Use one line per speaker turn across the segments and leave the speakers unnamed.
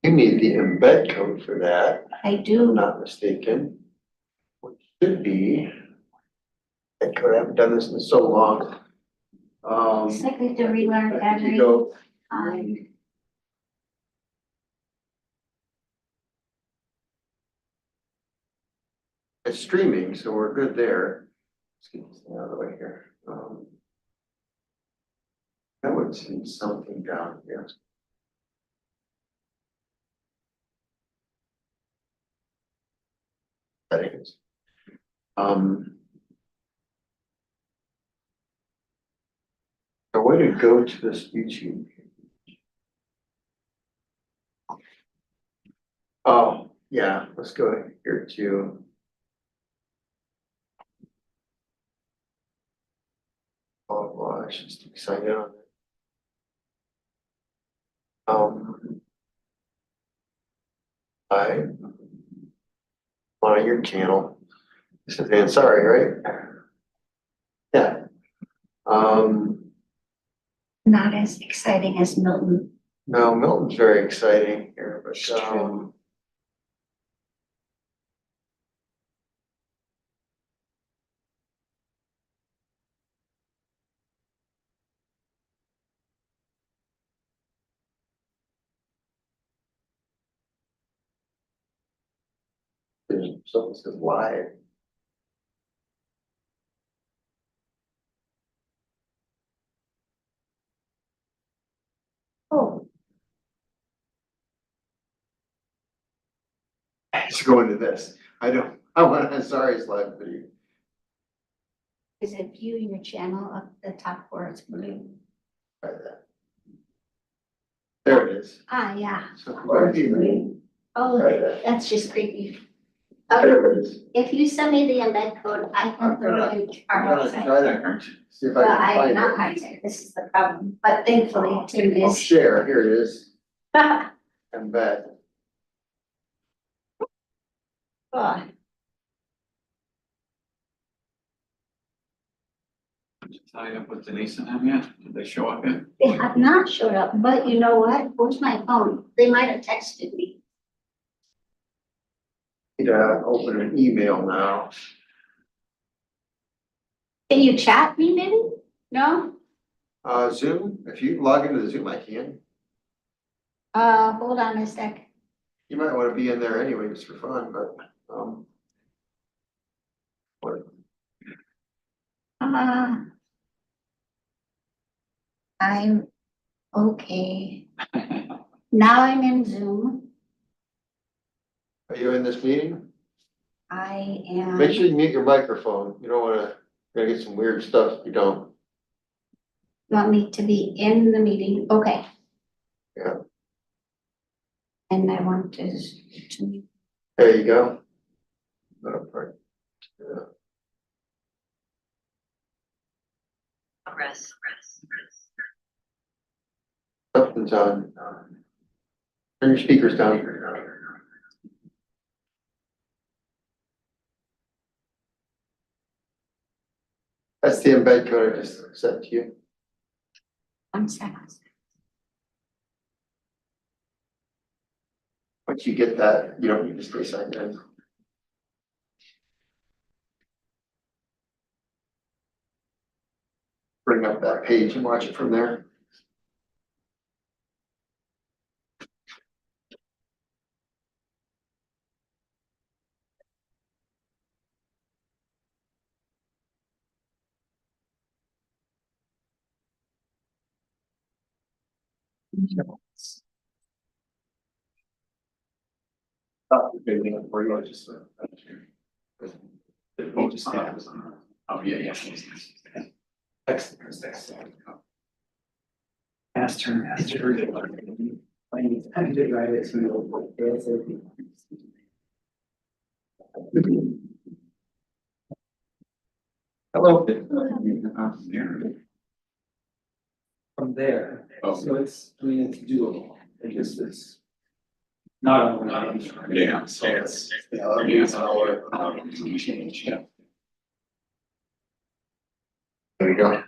You need the embed code for that,
I
if I'm
do.
not mistaken. Which should be. I haven't done this in so long.
It's like we have to relearn
I think you
every
go-
time.
It's streaming, so we're good there. Let's get this thing out of the way here. I would see something down here. Settings. A way to go to this YouTube. Oh, yeah, let's go here too. Oh, well, I should stick sign in on it. I on your channel. This is Ansari, right? Yeah.
Not as exciting as Milton.
No, Milton's very exciting here, but
It's true.
something says live.
Oh,
Let's go into this. I want Ansari's live video.
is it view your channel up the top where it's blue?
Try that. There it is.
Ah, yeah.
So where do you-
Oh,
Try that.
that's just creepy.
There it is.
If you send me the embed code, I can throw it in
I'm
our
gonna
website.
try to see if
Well,
I
I
can
am not
find
hiding it. This is the problem, but thankfully Tim
it. I'll
is.
share, here it is, embed.
Oh,
Tied up with Denise and them yet? Did they show up yet?
they have not showed up, but you know what? Where's my phone? They might have texted me.
Need to open an email now.
Can you chat me maybe? No?
Zoom, if you log into the Zoom, I can.
Hold on a sec.
You might wanna be in there anyway, just for fun, but, what-
I'm okay. Now I'm in Zoom.
are you in this meeting?
I am.
Make sure you mute your microphone. You don't wanna, gonna get some weird stuff if you don't.
Want me to be in the meeting? Okay.
Yeah.
And I want to.
There you go. Yeah.
Progress.
Something's on. Turn your speakers down. That's the embed code I just sent to you.
1 second.
Once you get that, you don't need to stay signed in. Bring up that page and watch it from there. For you, just.
Oh, just have. Oh, yeah, yeah.
Excellent.
Asked her. I did write it to
Hello.
From there,
Oh.
so it's, I mean, it's doable, it just is. Not on.
Yeah, so it's.
Yeah, that'll be an hour.
Change, yeah.
There you go.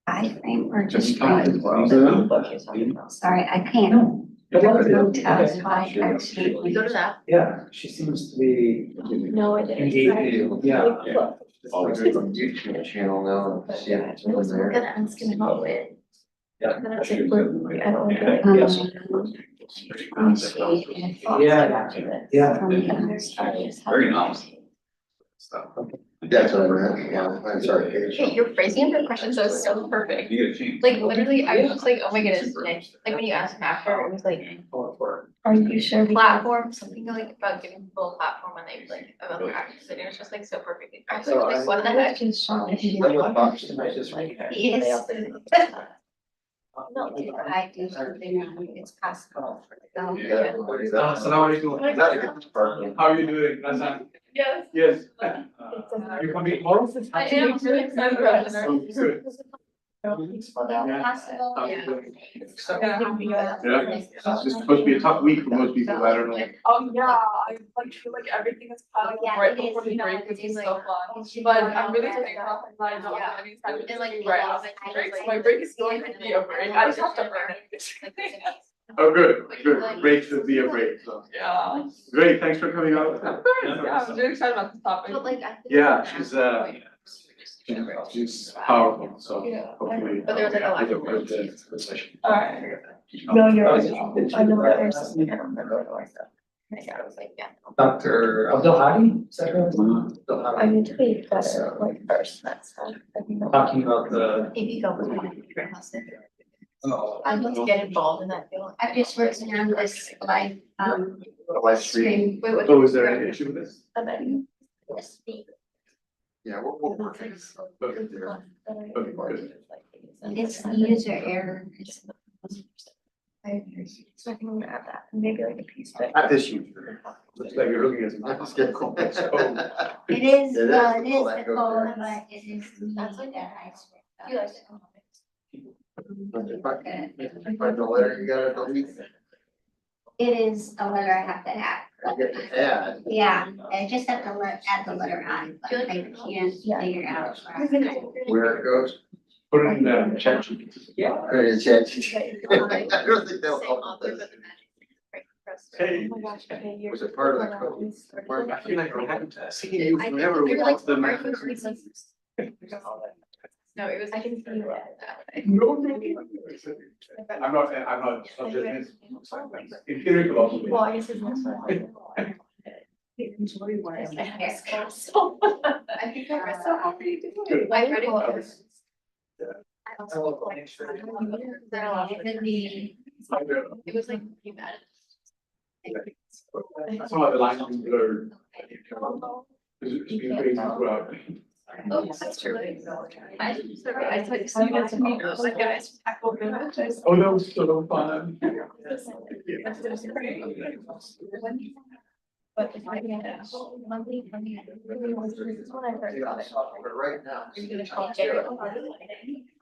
Iframe or
Just
just
fine.
frame? Sorry, I can't. Tell why I actually.
You go to that?
Yeah, she seems to be
No, I didn't.
engaging, yeah.
Always on YouTube channel now.
But
See
yeah,
what's
it was
on there.
gonna ask him about it.
Yeah.
Then I was like, look, I don't want to
Um,
like.
Let me see if.
Yeah. Yeah.
Very nice. Stuff.
That's over it, yeah, I'm sorry.
Hey, your phrasing of your questions are so perfect.
You get a change.
Like literally, I was just like, oh my goodness, like when you asked him after, it was like, are you sure? Platform, something like about giving people a platform when they like about their actions, and it was just like so perfectly. I was like, what the heck?
Yes.
No,
I do something, it's possible. So,
Yeah.
How are you doing, Razan?
Yes.
Yes. You coming tomorrow?
I am really excited about this.
Good.
possible.
Yeah, it's just supposed to be a tough week for most people, I don't know.
Yeah, I like feel like everything is piling up right before the break, which is so fun. But I'm really thankful that I don't have any time to
And like,
right after the break. So my break is going to be a break. I just have to earn it.
Oh, good, break should be a break, so.
Yeah.
Great, thanks for coming out.
Yeah, I'm really excited about this topic.
But like, I feel
Yeah,
like-
she's powerful, so
Yeah.
hopefully.
But there was like a lot of
With the session.
Alright.
No, you're right. I know that there's something I don't remember what it was though. Yeah, I was like, yeah.
Dr. Abdul Hadi, is that right? Abdul
I
Hadi.
need to be better, like first, that's stuff.
Talking about the,
If you go with my favorite husband.
oh,
I'd like to get involved in that field.
I'm just working on this live,
Live stream.
stream.
Wait, what?
Oh, is there any issue with this?
I bet you.
Yeah, we'll work it.
Okay, good.
It's user error.
So I can add that, maybe like a piece, but.
Not this user.
Looks like you're looking at some.
Let's get cool.
It is,
It is
well, it
the
is
call that
the
goes
call,
there.
but it is me
That's like-
that I switched
You
up.
like
If I find the letter, you gotta delete it.
It is a letter I have to add.
I get to add.
Yeah, I just have to add the letter on, but I can't figure out.
Where it goes.
Put it in the chat.
yeah.
It's chat. I don't think they'll
Same
help
author,
with
but
this.
the magic.
Hey.
Oh my gosh, okay, you're.
Was it part of the code?
I feel like I haven't seen you
I think
forever
they're
without
like
the.
No, it was, I can see you that way.
No, no, no. I'm not, I'm just. In theory, philosophy.
Well, I guess it's next one. I think I was so happy to do it. I read it. I also like. It was like pretty bad.
Some of the lines are blurred. It's been crazy throughout.
Oh, that's true. I took so much to meet, like, guys, tackle the.
Oh, that was so fun.
But if I get monthly, when I heard about it.
But right now.
Are you gonna call Jared?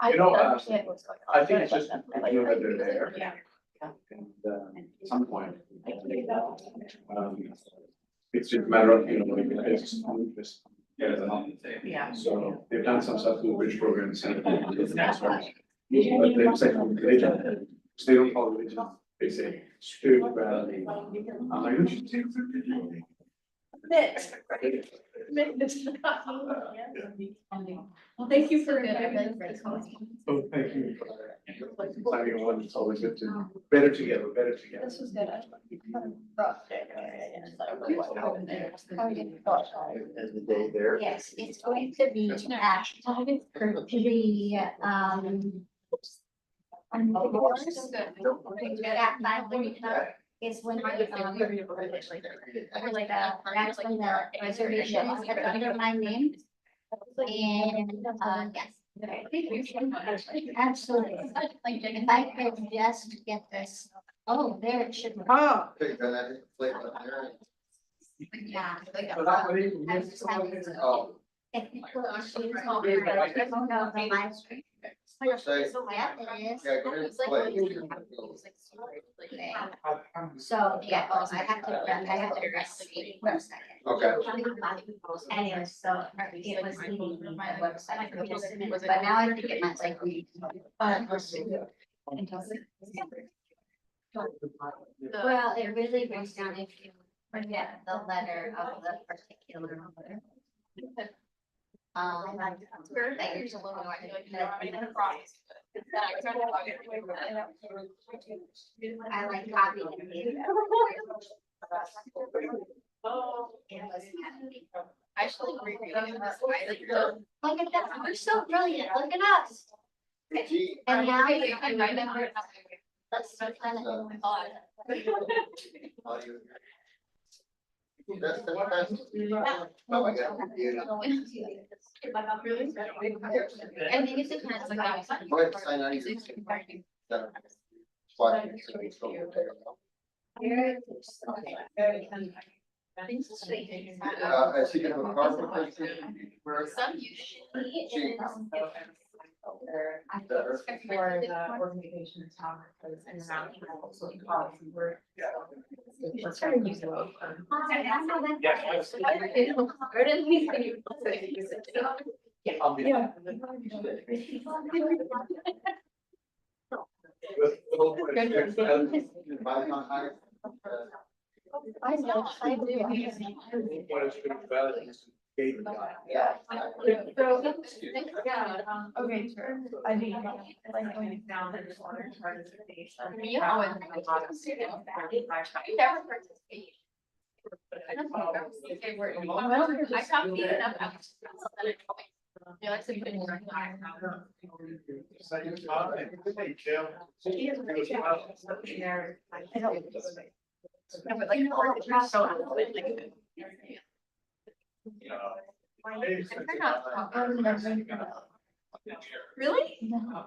I
You know,
don't understand what's going on.
I think it's just,
Like,
you know, that they're there.
yeah.
And, at some point. It's just a matter of, you know, like, it's just.
Yeah.
So they've done some stuff with bridge programs and the next one. But they say religion, they don't call it religion, they say spirituality. I'm like, "Don't you take religion?"
Well, thank you for.
Oh, thank you for planning on, it's always good to, better together, better together.
This was good. I kind of rough day. I don't know what happened there. How we didn't go outside.
As the day there.
Yes, it's going to be at that 5:45 is when
Or
that's when the reservation is under my name. And, yes. Absolutely. If I could just get this, oh, there it should.
Ah. Okay, then I hit the play button there.
Yeah.
So that way, we have
Oh.
Technical issues. Oh, no, the live stream.
Say,
Yeah, it is.
yeah, go ahead,
It's like-
play.
it's like super, like,
Okay. So, yeah, oh, I have to investigate for a second.
Okay.
Anyway, so it was leaving my website for just a minute, but now I think it might like read. Well, it really breaks down if you forget the letter of the particular. That you're
There's a little, I feel like, I'm in a process. Then I try to log it away, but I don't.
I like copying and pasting. It was happening.
I actually rereading this, I like don't.
Look at that, we're so brilliant, look at us.
Gee,
And now,
I might have heard.
let's see, kind of.
audio. That's. Oh, I got it.
Really? I think it's just kind of like.
Go ahead, sign on. What? Is he gonna have a car for this?
Some you should.
Gee.
For the organization in town, because in and out, also policy work. Let's try to use it. Yeah.
I know, I do.
Yeah.
So, yeah, okay, sure. I mean, like going down the disorder participation.
You always. I never participate. I don't know. I copied enough. Yeah, that's a good one. No, but like, we're so like. They're not. Really? No.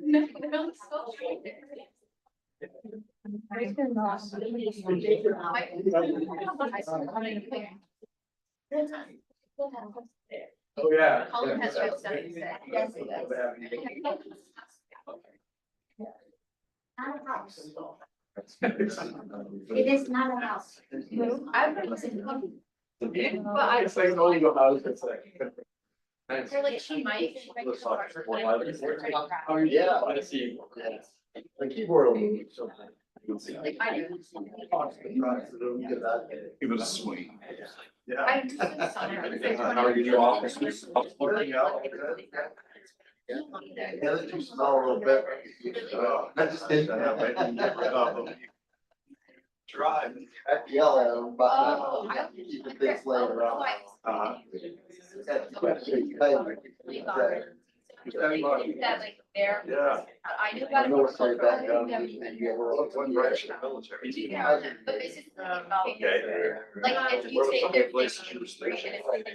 No, no, so.
Oh, yeah.
Colin has read studies that.
Yes, it Not a house. It is not a house.
I've been listening.
It's like an old house, it's like.
They're like, she might.
Oh, yeah.
I see.
The keyboard will move something.
Like, I do.
It was sweet. Yeah.
I just been son.
How are you off?
The other two smell a little bit. I just didn't.
Drive.
I have to yell at them, but
Oh, I-
keep the things laying around.
That like there.
Yeah.
I knew
I
about it.
know what's like that down.
One branch of the military.
Yeah, but basically about,
Okay.
like, if you take their
Places
thing
you
and
stay.
break it, it's like.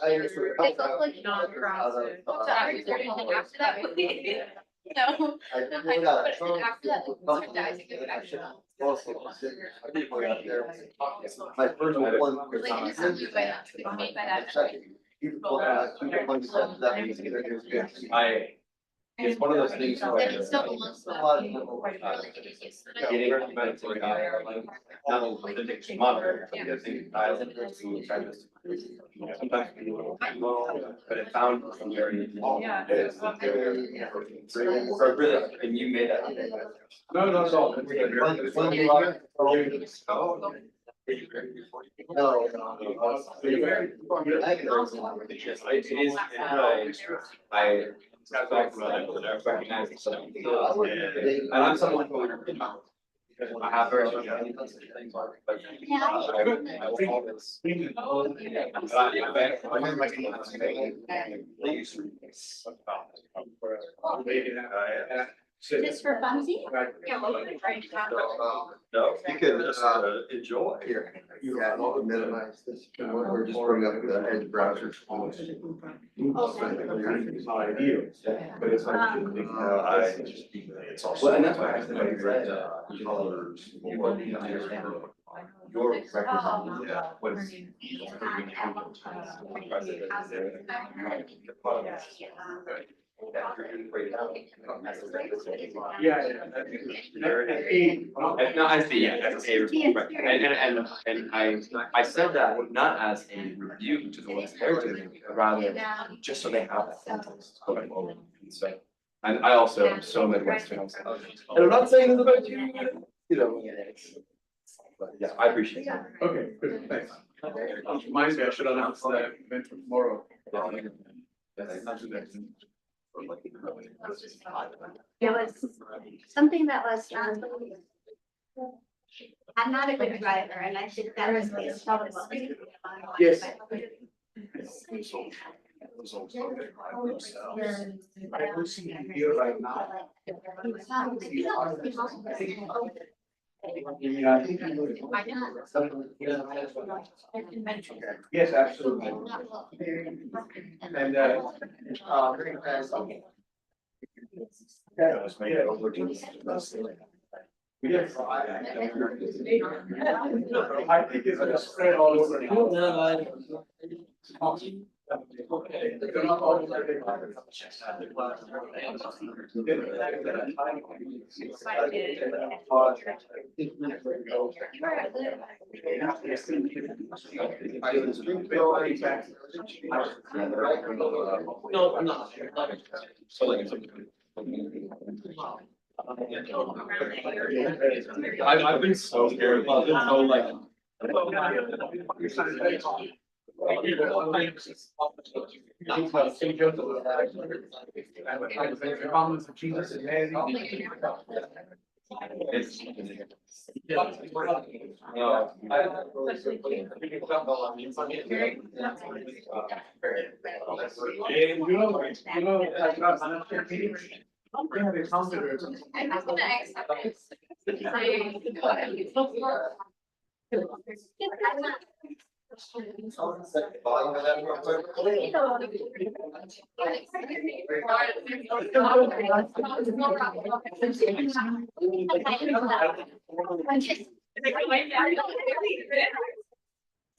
I
They look like non-profit. So after that, no.
I put out a phone. People out there. My first one.
Like, it's something made by that.
It's one of those things
And
where.
it's still belongs to
A
them.
lot of people.
Getting humanitarian, not only the next monitor, because the island is to try to. Sometimes be a little low, but it found some very.
Yeah.
So really, and you made that. No, no, it's all.
No.
It is, I recognize it, so. And I'm someone who, you know, I have very much. Things like, but. I will always.
Just for funsies?
Yeah, well, we're trying to have.
No, you can enjoy.
Here, you got all minimize this, or just bring up the edge browser.
It's not ideal, but it's like, it's also.
Well, and that's why I said, like,
colors.
Your representation,
Yeah.
what's. No, I see, yeah, that's a, right, and I said that not as a review to the ones they're doing, but rather just so they have that context going forward. And so, and I also am so Midwestern, I'm saying, and I'm not saying this about you know. But yeah, I appreciate it.
Okay, good, thanks. Reminds me, I should announce the event for tomorrow.
It was something that was, I'm not a good driver and I think that was the.
Yes.
I don't see it here right now. Yeah, I think I would. Yes, absolutely. And, very fast. Yeah, let's make it over to. Yes. I think it's gonna spread all over.
No, I'm not. So like. I've been so scared, I've been so like.
Comments of Jesus and Mary.
I'm not gonna accept it.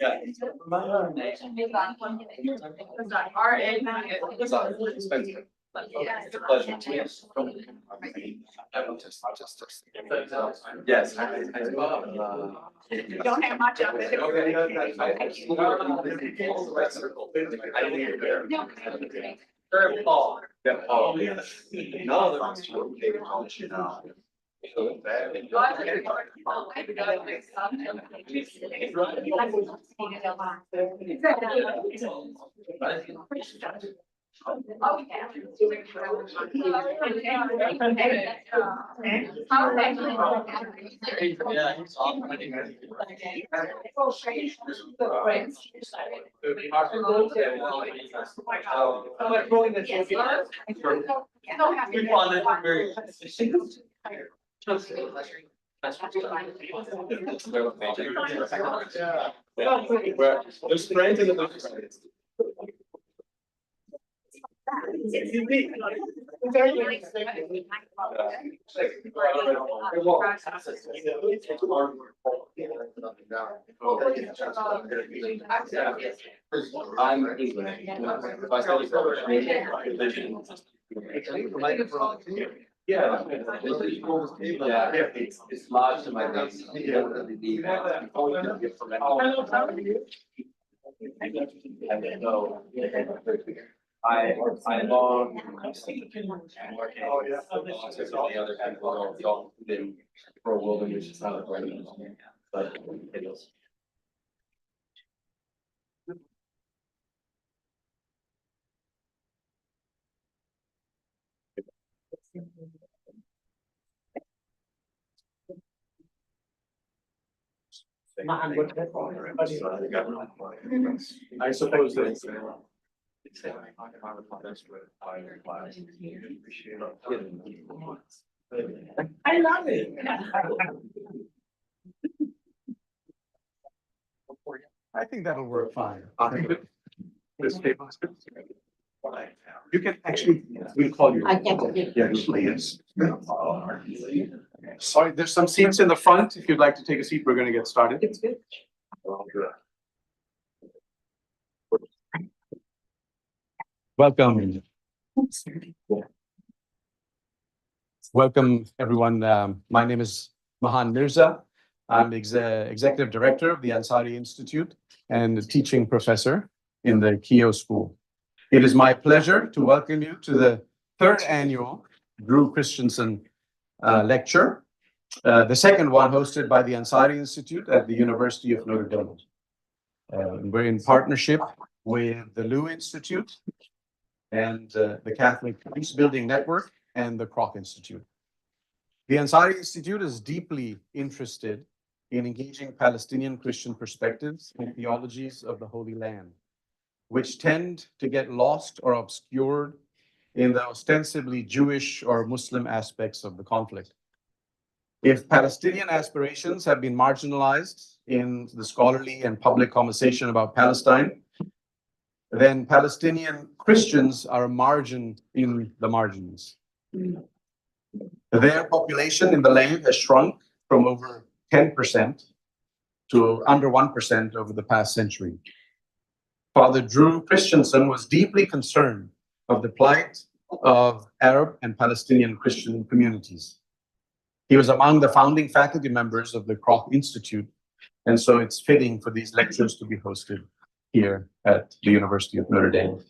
Yeah.
Our
Expensive. It's a pleasure. Yes.
Don't have much of it.
Very Paul. Yeah, Paul. No, they're on school. You know. Yeah, he's There's friends in the. Yeah. Yeah, it's lodged in my base. I long. Oh, yeah. The other people don't, didn't, for a wilderness, it's not a problem. But it is.
I suppose that.
I love it.
I think that'll work fine.
This table is good. You can actually, we'll call you.
I can't.
Yeah, please. Sorry, there's some seats in the front. If you'd like to take a seat, we're gonna get started.
It's good.
Welcome. Welcome, everyone. My name is Mahan Mirza. I'm Executive Director of the Ansari Institute and a teaching professor in the Keough School. It is my pleasure to welcome you to the third annual Drew Christensen lecture, the second one hosted by the Ansari Institute at the University of Notre Dame. We're in partnership with the Lew Institute and the Catholic Peace Building Network and the Kroc Institute. The Ansari Institute is deeply interested in engaging Palestinian Christian perspectives and theologies of the Holy Land, which tend to get lost or obscured in the ostensibly Jewish or Muslim aspects of the conflict. If Palestinian aspirations have been marginalized in the scholarly and public conversation about Palestine, then Palestinian Christians are a margin in the margins. Their population in the land has shrunk from over 10% to under 1% over the past century. Father Drew Christensen was deeply concerned of the plight of Arab and Palestinian Christian communities. He was among the founding faculty members of the Kroc Institute, and so it's fitting for these lectures to be hosted here at the University of Notre Dame.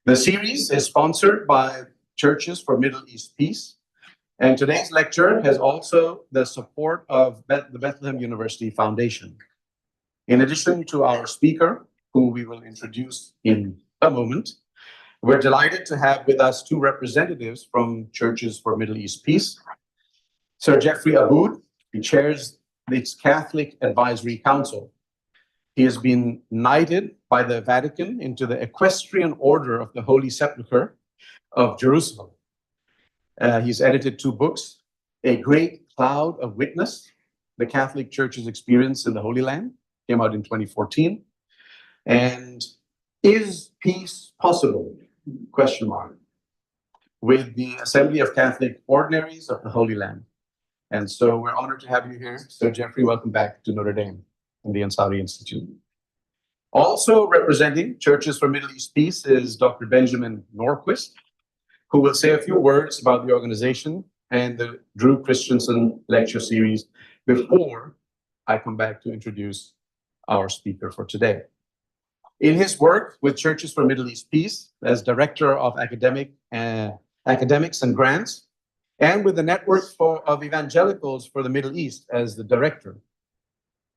The series is sponsored by Churches for Middle East Peace, and today's lecture has also the support of the Bethlehem University Foundation. In addition to our speaker, who we will introduce in a moment, we're delighted to have with us two representatives from Churches for Middle East Peace. Sir Jeffrey Aboud, he chairs its Catholic Advisory Council. He has been knighted by the Vatican into the Equestrian Order of the Holy Sepulchre of Jerusalem. He's edited two books, A Great Cloud of Witness, The Catholic Church's Experience in the Holy Land, came out in 2014, and Is Peace Possible? Question mark, with the Assembly of Catholic Ordinaries of the Holy Land. And so we're honored to have you here. So Jeffrey, welcome back to Notre Dame and the Ansari Institute. Also representing Churches for Middle East Peace is Dr. Benjamin Norquist, who will say a few words about the organization and the Drew Christensen lecture series before I come back to introduce our speaker for today. In his work with Churches for Middle East Peace as Director of Academics and Grants, and with the Network of Evangelicals for the Middle East as the Director,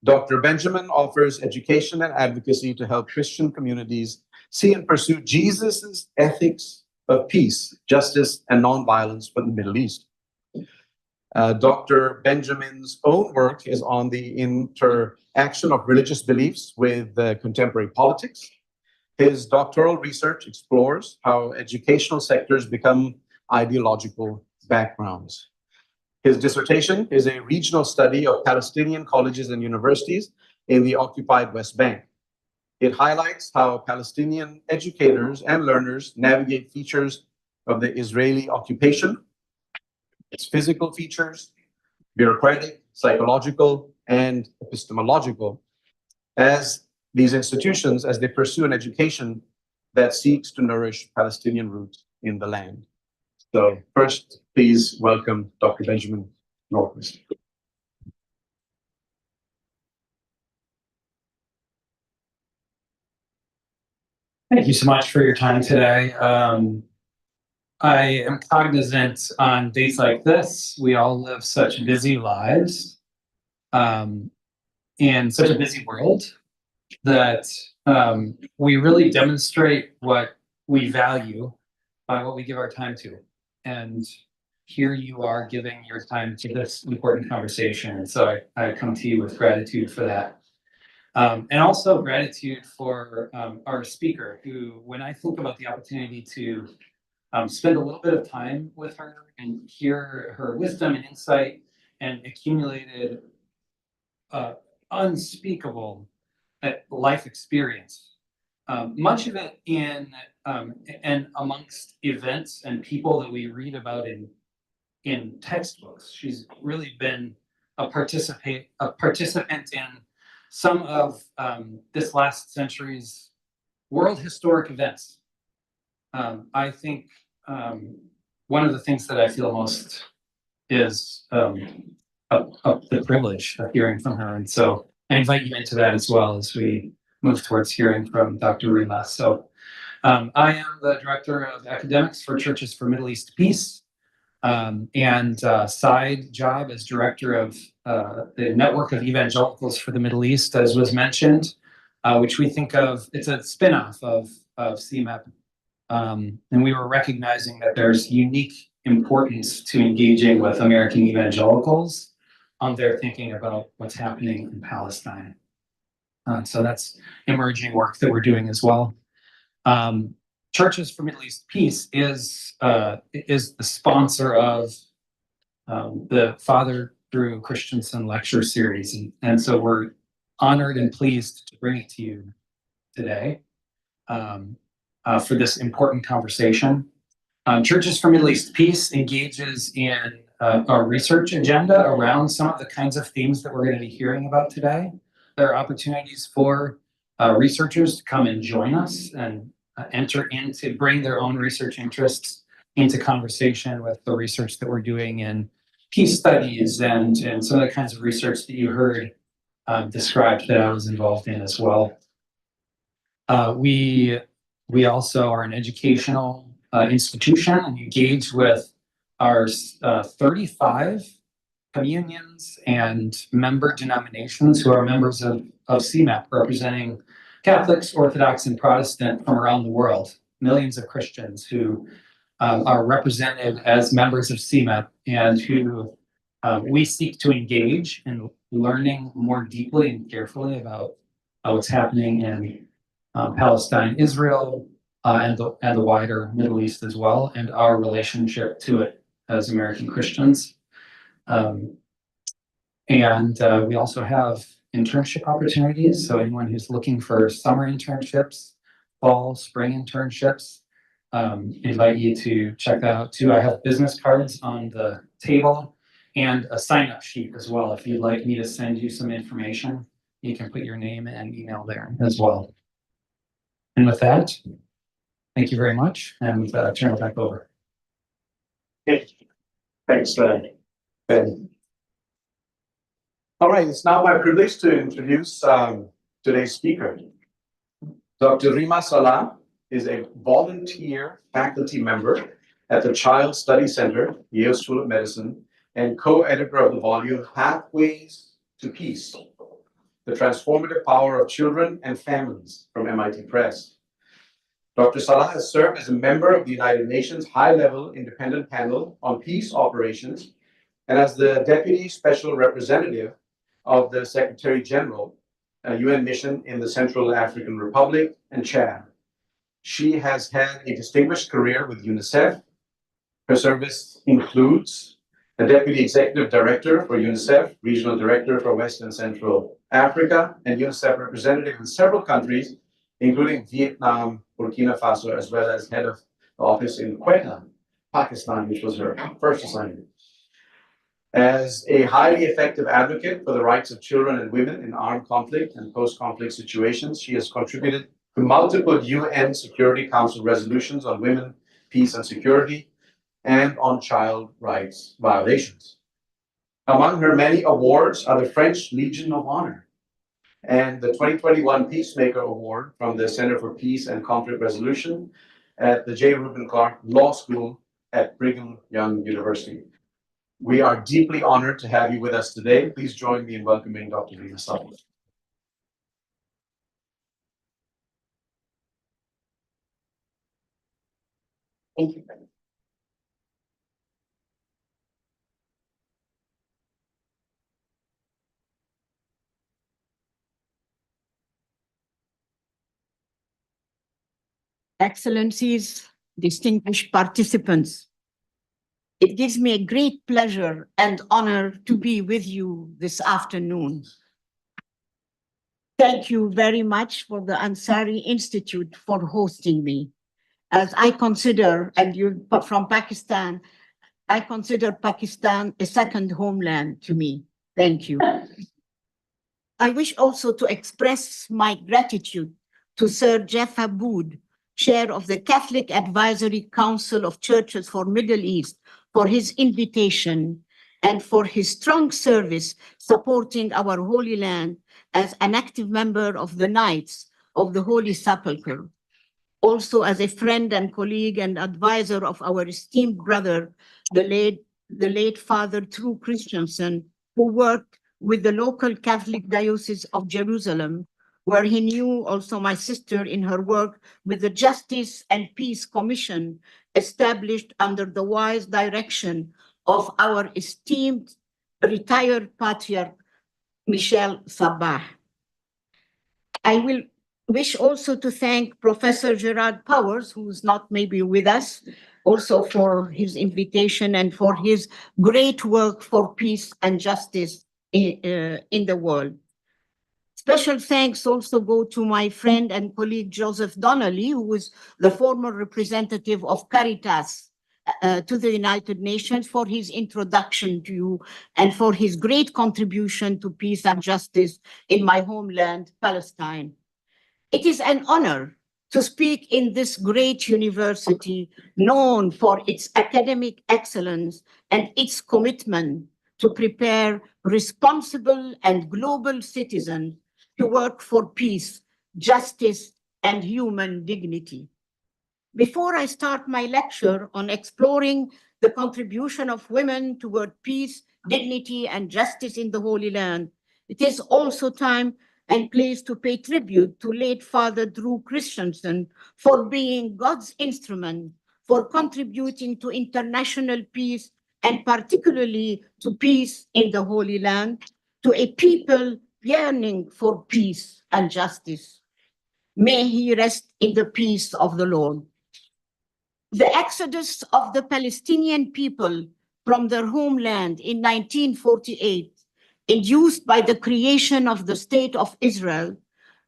Dr. Benjamin offers education and advocacy to help Christian communities see and pursue Jesus's ethics of peace, justice, and nonviolence for the Middle East. Dr. Benjamin's own work is on the interaction of religious beliefs with contemporary politics. His doctoral research explores how educational sectors become ideological backgrounds. His dissertation is a regional study of Palestinian colleges and universities in the occupied West Bank. It highlights how Palestinian educators and learners navigate features of the Israeli occupation, its physical features, bureaucratic, psychological, and epistemological, as these institutions, as they pursue an education that seeks to nourish Palestinian roots in the land. So first, please welcome Dr. Benjamin Norquist.
Thank you so much for your time today. I am cognizant on days like this, we all live such busy lives in such a busy world that we really demonstrate what we value by what we give our time to. And here you are giving your time to this important conversation. And so I come to you with gratitude for that. And also gratitude for our speaker, who, when I think about the opportunity to spend a little bit of time with her and hear her wisdom and insight and accumulated unspeakable life experience. Much of it and amongst events and people that we read about in textbooks. She's really been a participant in some of this last century's world historic events. I think one of the things that I feel most is of the privilege of hearing from her. And so I invite you into that as well as we move towards hearing from Dr. Rima. So I am the Director of Academics for Churches for Middle East Peace, and side job as Director of the Network of Evangelicals for the Middle East, as was mentioned, which we think of, it's a spinoff of CMEP. And we were recognizing that there's unique importance to engaging with American evangelicals on their thinking about what's happening in Palestine. So that's emerging work that we're doing as well. Churches for Middle East Peace is the sponsor of the Father Drew Christensen lecture series, and so we're honored and pleased to bring it to you today for this important conversation. Churches for Middle East Peace engages in a research agenda around some of the kinds of themes that we're going to be hearing about today. There are opportunities for researchers to come and join us and bring their own research interests into conversation with the research that we're doing in peace studies and some of the kinds of research that you heard described that I was involved in as well. We also are an educational institution and engage with our 35 communions and member denominations who are members of CMAP, representing Catholics, Orthodox, and Protestant from around the world. Millions of Christians who are represented as members of CMAP and who we seek to engage in learning more deeply and carefully about what's happening in Palestine, Israel, and the wider Middle East as well, and our relationship to it as American Christians. And we also have internship opportunities. So anyone who's looking for summer internships, fall, spring internships, invite you to check that out too. I have business cards on the table and a sign-up sheet as well. If you'd like me to send you some information, you can put your name and email there as well. And with that, thank you very much, and turn it back over.
Okay. Thanks, Ben. All right, it's now my privilege to introduce today's speaker. Dr. Rima Salah is a volunteer faculty member at the Child Study Center, Yale School of Medicine, and co-editor of the volume Pathways to Peace, The Transformative Power of Children and Families from MIT Press. Dr. Salah has served as a member of the United Nations High-Level Independent Panel on Peace Operations and as the Deputy Special Representative of the Secretary General, a UN mission in the Central African Republic and Chad. She has had a distinguished career with UNICEF. Her service includes the Deputy Executive Director for UNICEF, Regional Director for West and Central Africa, and UNICEF representative in several countries, including Vietnam, Burkina Faso, as well as head of the office in Quetta, Pakistan, which was her first assignment. As a highly effective advocate for the rights of children and women in armed conflict and post-conflict situations, she has contributed to multiple UN Security Council resolutions on women, peace, and security, and on child rights violations. Among her many awards are the French Legion of Honor and the 2021 Peacemaker Award from the Center for Peace and Conflict Resolution at the J. Reuben Clark Law School at Brigham Young University. We are deeply honored to have you with us today. Please join me in welcoming Dr. Rima Salah.
Thank you.
Excellencies, distinguished participants. It gives me a great pleasure and honor to be with you this afternoon. Thank you very much for the Ansari Institute for hosting me. As I consider, and you're from Pakistan, I consider Pakistan a second homeland to me. Thank you. I wish also to express my gratitude to Sir Jeff Aboud, Chair of the Catholic Advisory Council of Churches for Middle East, for his invitation and for his strong service supporting our Holy Land as an active member of the Knights of the Holy Sepulchre. Also as a friend and colleague and advisor of our esteemed brother, the late Father True Christensen, who worked with the local Catholic Diocese of Jerusalem, where he knew also my sister in her work with the Justice and Peace Commission established under the wise direction of our esteemed retired patriarch, Michel Sabah. I will wish also to thank Professor Gerard Powers, who's not maybe with us, also for his invitation and for his great work for peace and justice in the world. Special thanks also go to my friend and colleague Joseph Donnelly, who is the former representative of Caritas to the United Nations, for his introduction to you and for his great contribution to peace and justice in my homeland, Palestine. It is an honor to speak in this great university known for its academic excellence and its commitment to prepare responsible and global citizens to work for peace, justice, and human dignity. Before I start my lecture on exploring the contribution of women toward peace, dignity, and justice in the Holy Land, it is also time and place to pay tribute to late Father Drew Christensen for being God's instrument for contributing to international peace and particularly to peace in the Holy Land, to a people yearning for peace and justice. May he rest in the peace of the Lord. The exodus of the Palestinian people from their homeland in 1948, induced by the creation of the State of Israel,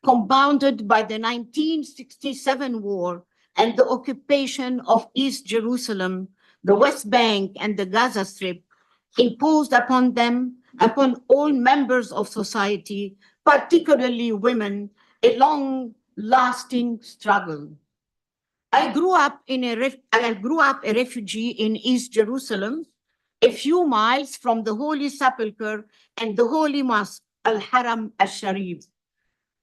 compounded by the 1967 war and the occupation of East Jerusalem, the West Bank, and the Gaza Strip, imposed upon them, upon all members of society, particularly women, a long-lasting struggle. I grew up a refugee in East Jerusalem, a few miles from the Holy Sepulchre and the Holy Mosque, Al-Haram al-Sharif,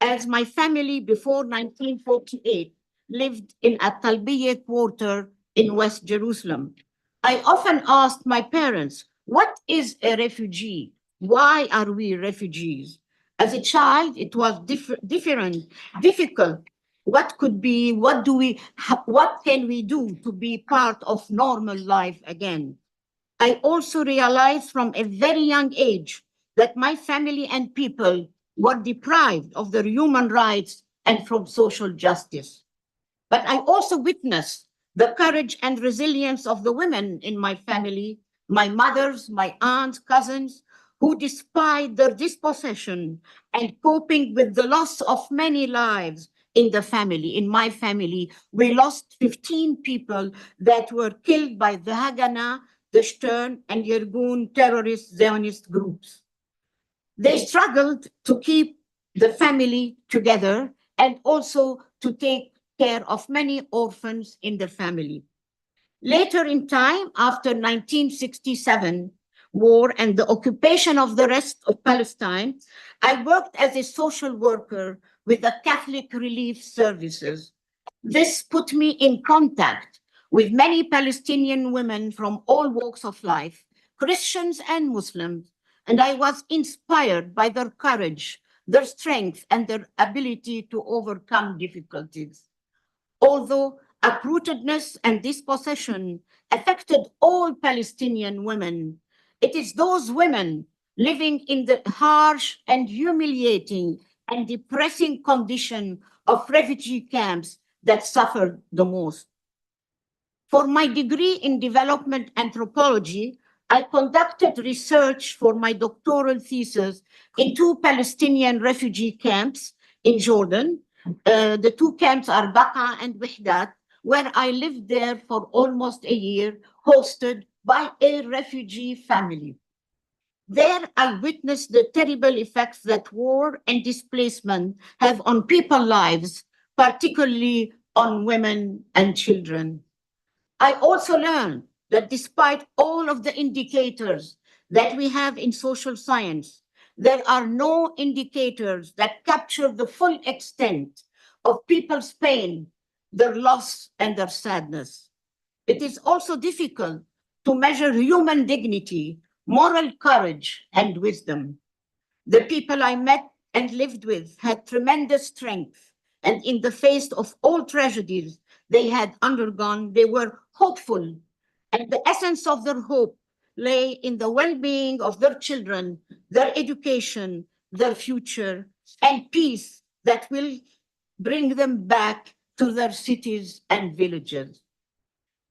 as my family before 1948 lived in a Talbiyah quarter in West Jerusalem. I often asked my parents, what is a refugee? Why are we refugees? As a child, it was difficult. What can we do to be part of normal life again? I also realized from a very young age that my family and people were deprived of their human rights and from social justice. But I also witnessed the courage and resilience of the women in my family, my mothers, my aunts, cousins, who despite their dispossession and coping with the loss of many lives in the family, in my family, we lost 15 people that were killed by the Haganah, the Stern, and Yergun terrorist Zionist groups. They struggled to keep the family together and also to take care of many orphans in the family. Later in time, after 1967 war and the occupation of the rest of Palestine, I worked as a social worker with the Catholic Relief Services. This put me in contact with many Palestinian women from all walks of life, Christians and Muslims, and I was inspired by their courage, their strength, and their ability to overcome difficulties. Although uprootedness and dispossession affected all Palestinian women, it is those women living in the harsh and humiliating and depressing condition of refugee camps that suffered the most. For my degree in development anthropology, I conducted research for my doctoral thesis in 2 Palestinian refugee camps in Jordan. The 2 camps are Baqa and Wihdat, where I lived there for almost a year, hosted by a refugee family. There, I witnessed the terrible effects that war and displacement have on people's lives, particularly on women and children. I also learned that despite all of the indicators that we have in social science, there are no indicators that capture the full extent of people's pain, their loss, and their sadness. It is also difficult to measure human dignity, moral courage, and wisdom. The people I met and lived with had tremendous strength, and in the face of all tragedies they had undergone, they were hopeful. And the essence of their hope lay in the well being of their children, their education, their future, and peace that will bring them back to their cities and villages.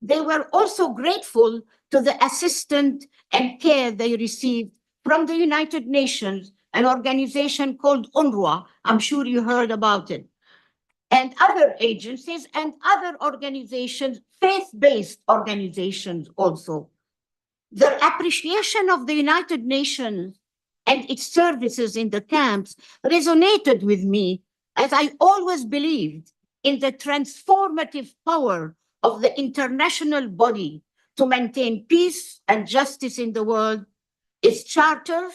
They were also grateful to the assistance and care they received from the United Nations, an organization called UNRWA. I'm sure you heard about it. And other agencies and other organizations, faith-based organizations also. Their appreciation of the United Nations and its services in the camps resonated with me, as I always believed in the transformative power of the international body to maintain peace and justice in the world. Its charter,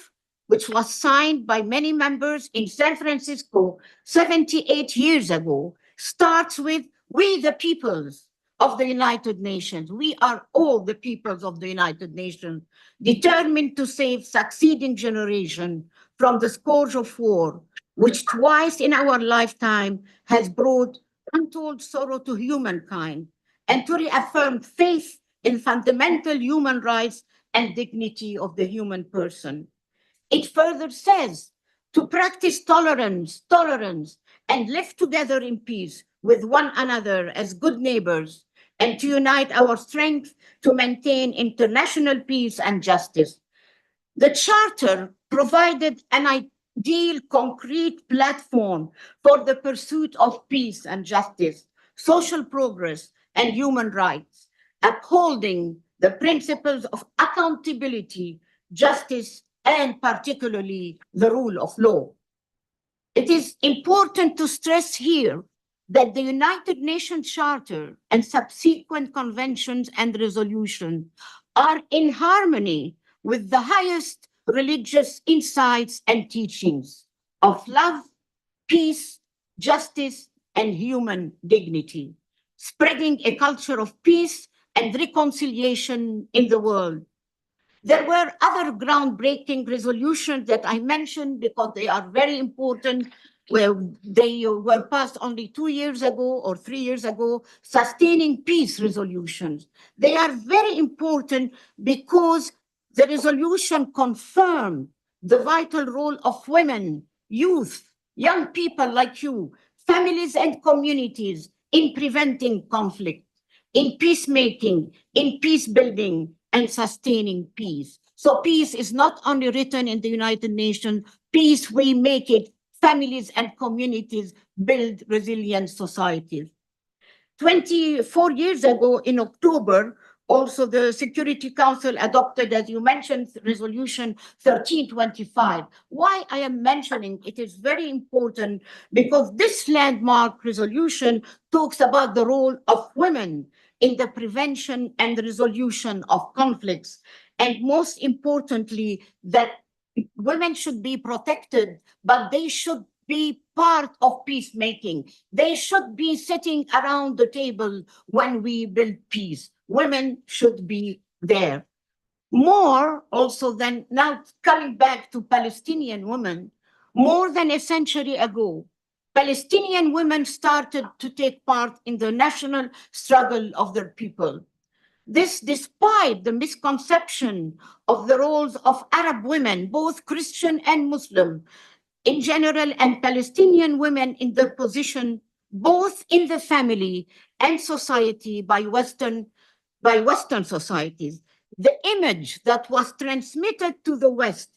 which was signed by many members in San Francisco 78 years ago, starts with "We the peoples of the United Nations." We are all the peoples of the United Nations, determined to save succeeding generations from the scourge of war, which twice in our lifetime has brought untold sorrow to humankind, and to reaffirm faith in fundamental human rights and dignity of the human person. It further says to practice tolerance, and live together in peace with one another as good neighbors, and to unite our strength to maintain international peace and justice. The Charter provided an ideal, concrete platform for the pursuit of peace and justice, social progress, and human rights, upholding the principles of accountability, justice, and particularly the rule of law. It is important to stress here that the United Nations Charter and subsequent conventions and resolutions are in harmony with the highest religious insights and teachings of love, peace, justice, and human dignity, spreading a culture of peace and reconciliation in the world. There were other groundbreaking resolutions that I mentioned because they are very important, where they were passed only 2 years ago or 3 years ago, sustaining peace resolutions. They are very important because the resolution confirmed the vital role of women, youth, young people like you, families and communities in preventing conflict, in peacemaking, in peace building, and sustaining peace. So peace is not only written in the United Nations, peace, we make it. Families and communities build resilient societies. 24 years ago in October, also the Security Council adopted, as you mentioned, Resolution 1325. Why I am mentioning it is very important because this landmark resolution talks about the role of women in the prevention and resolution of conflicts. And most importantly, that women should be protected, but they should be part of peacemaking. They should be sitting around the table when we build peace. Women should be there. More also than now, coming back to Palestinian women, more than a century ago, Palestinian women started to take part in the national struggle of their people. This despite the misconception of the roles of Arab women, both Christian and Muslim, in general, and Palestinian women in their position, both in the family and society by Western by Western societies. The image that was transmitted to the West,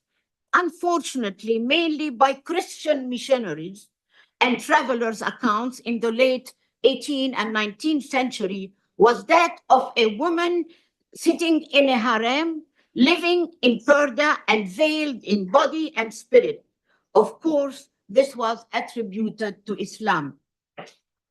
unfortunately, mainly by Christian missionaries and travelers' accounts in the late 18th and 19th century, was that of a woman sitting in a harem, living in purdah and veiled in body and spirit. Of course, this was attributed to Islam.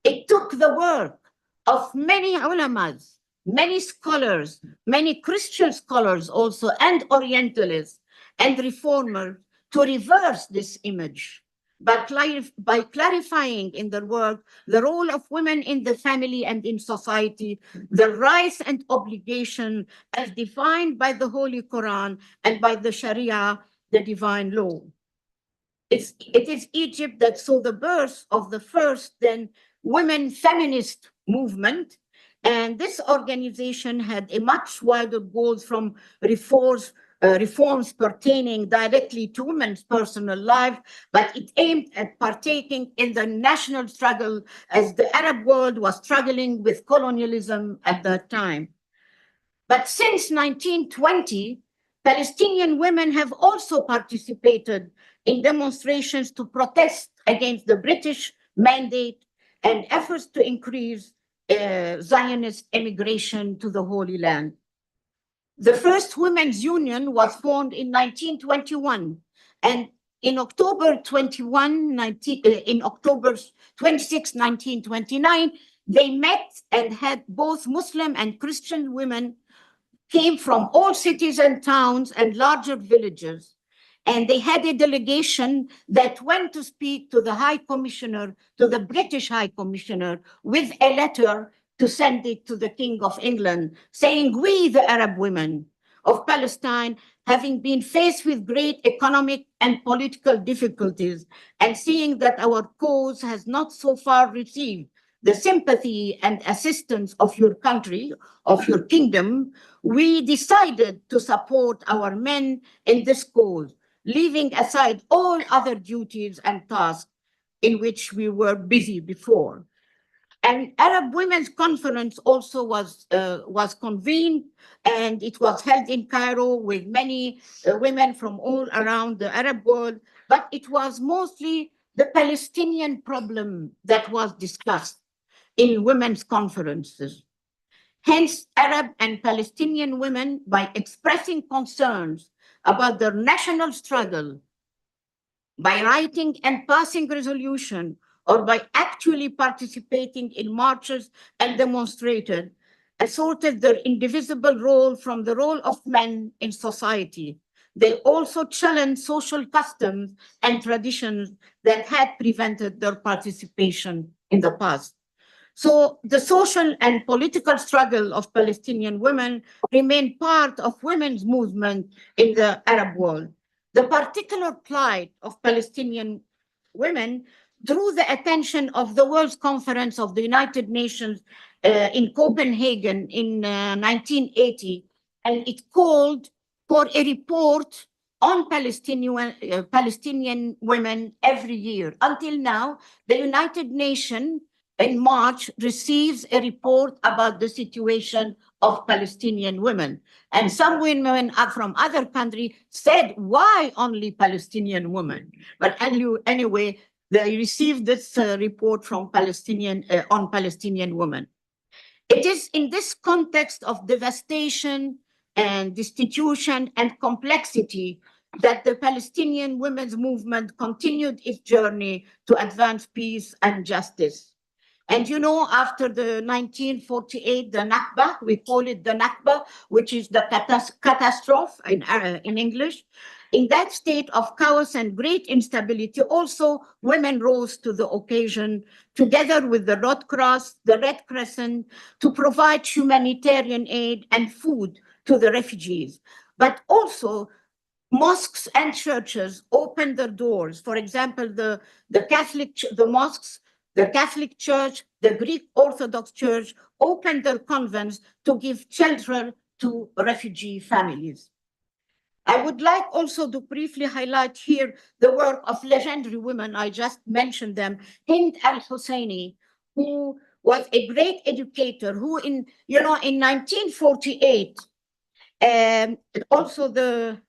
It took the work of many ulamas, many scholars, many Christian scholars also, and Orientalists and reformers to reverse this image by clarifying in their work the role of women in the family and in society, the rights and obligation as defined by the Holy Quran and by the Sharia, the divine law. It is Egypt that saw the birth of the first then women feminist movement. And this organization had a much wider goals from reforms pertaining directly to women's personal life, but it aimed at partaking in the national struggle as the Arab world was struggling with colonialism at that time. But since 1920, Palestinian women have also participated in demonstrations to protest against the British mandate and efforts to increase Zionist immigration to the Holy Land. The first women's union was formed in 1921, and in October 26, 1929, they met and had both Muslim and Christian women came from all cities and towns and larger villages. And they had a delegation that went to speak to the High Commissioner, to the British High Commissioner, with a letter to send it to the King of England, saying, we, the Arab women of Palestine, having been faced with great economic and political difficulties, and seeing that our cause has not so far received the sympathy and assistance of your country, of your kingdom, we decided to support our men in this cause, leaving aside all other duties and tasks in which we were busy before. An Arab Women's Conference also was convened, and it was held in Cairo with many women from all around the Arab world, but it was mostly the Palestinian problem that was discussed in women's conferences. Hence, Arab and Palestinian women, by expressing concerns about their national struggle, by writing and passing resolution, or by actually participating in marches and demonstrated, asserted their indivisible role from the role of men in society. They also challenged social customs and traditions that had prevented their participation in the past. So the social and political struggle of Palestinian women remained part of women's movement in the Arab world. The particular plight of Palestinian women drew the attention of the World Conference of the United Nations in Copenhagen in 1980, and it called for a report on Palestinian women every year. Until now, the United Nations in March receives a report about the situation of Palestinian women. And some women from other countries said, why only Palestinian women? But anyway, they received this report from on Palestinian women. It is in this context of devastation and destitution and complexity that the Palestinian women's movement continued its journey to advance peace and justice. And you know, after the 1948, the Nakba, we call it the Nakba, which is the catastrophe in English. In that state of chaos and great instability, also women rose to the occasion, together with the Red Cross, the Red Crescent, to provide humanitarian aid and food to the refugees. But also, mosques and churches opened their doors. For example, the mosques, the Catholic Church, the Greek Orthodox Church opened their convents to give shelter to refugee families. I would like also to briefly highlight here the work of legendary women. I just mentioned them. Hind al-Husseini, who was a great educator who in 1948, also the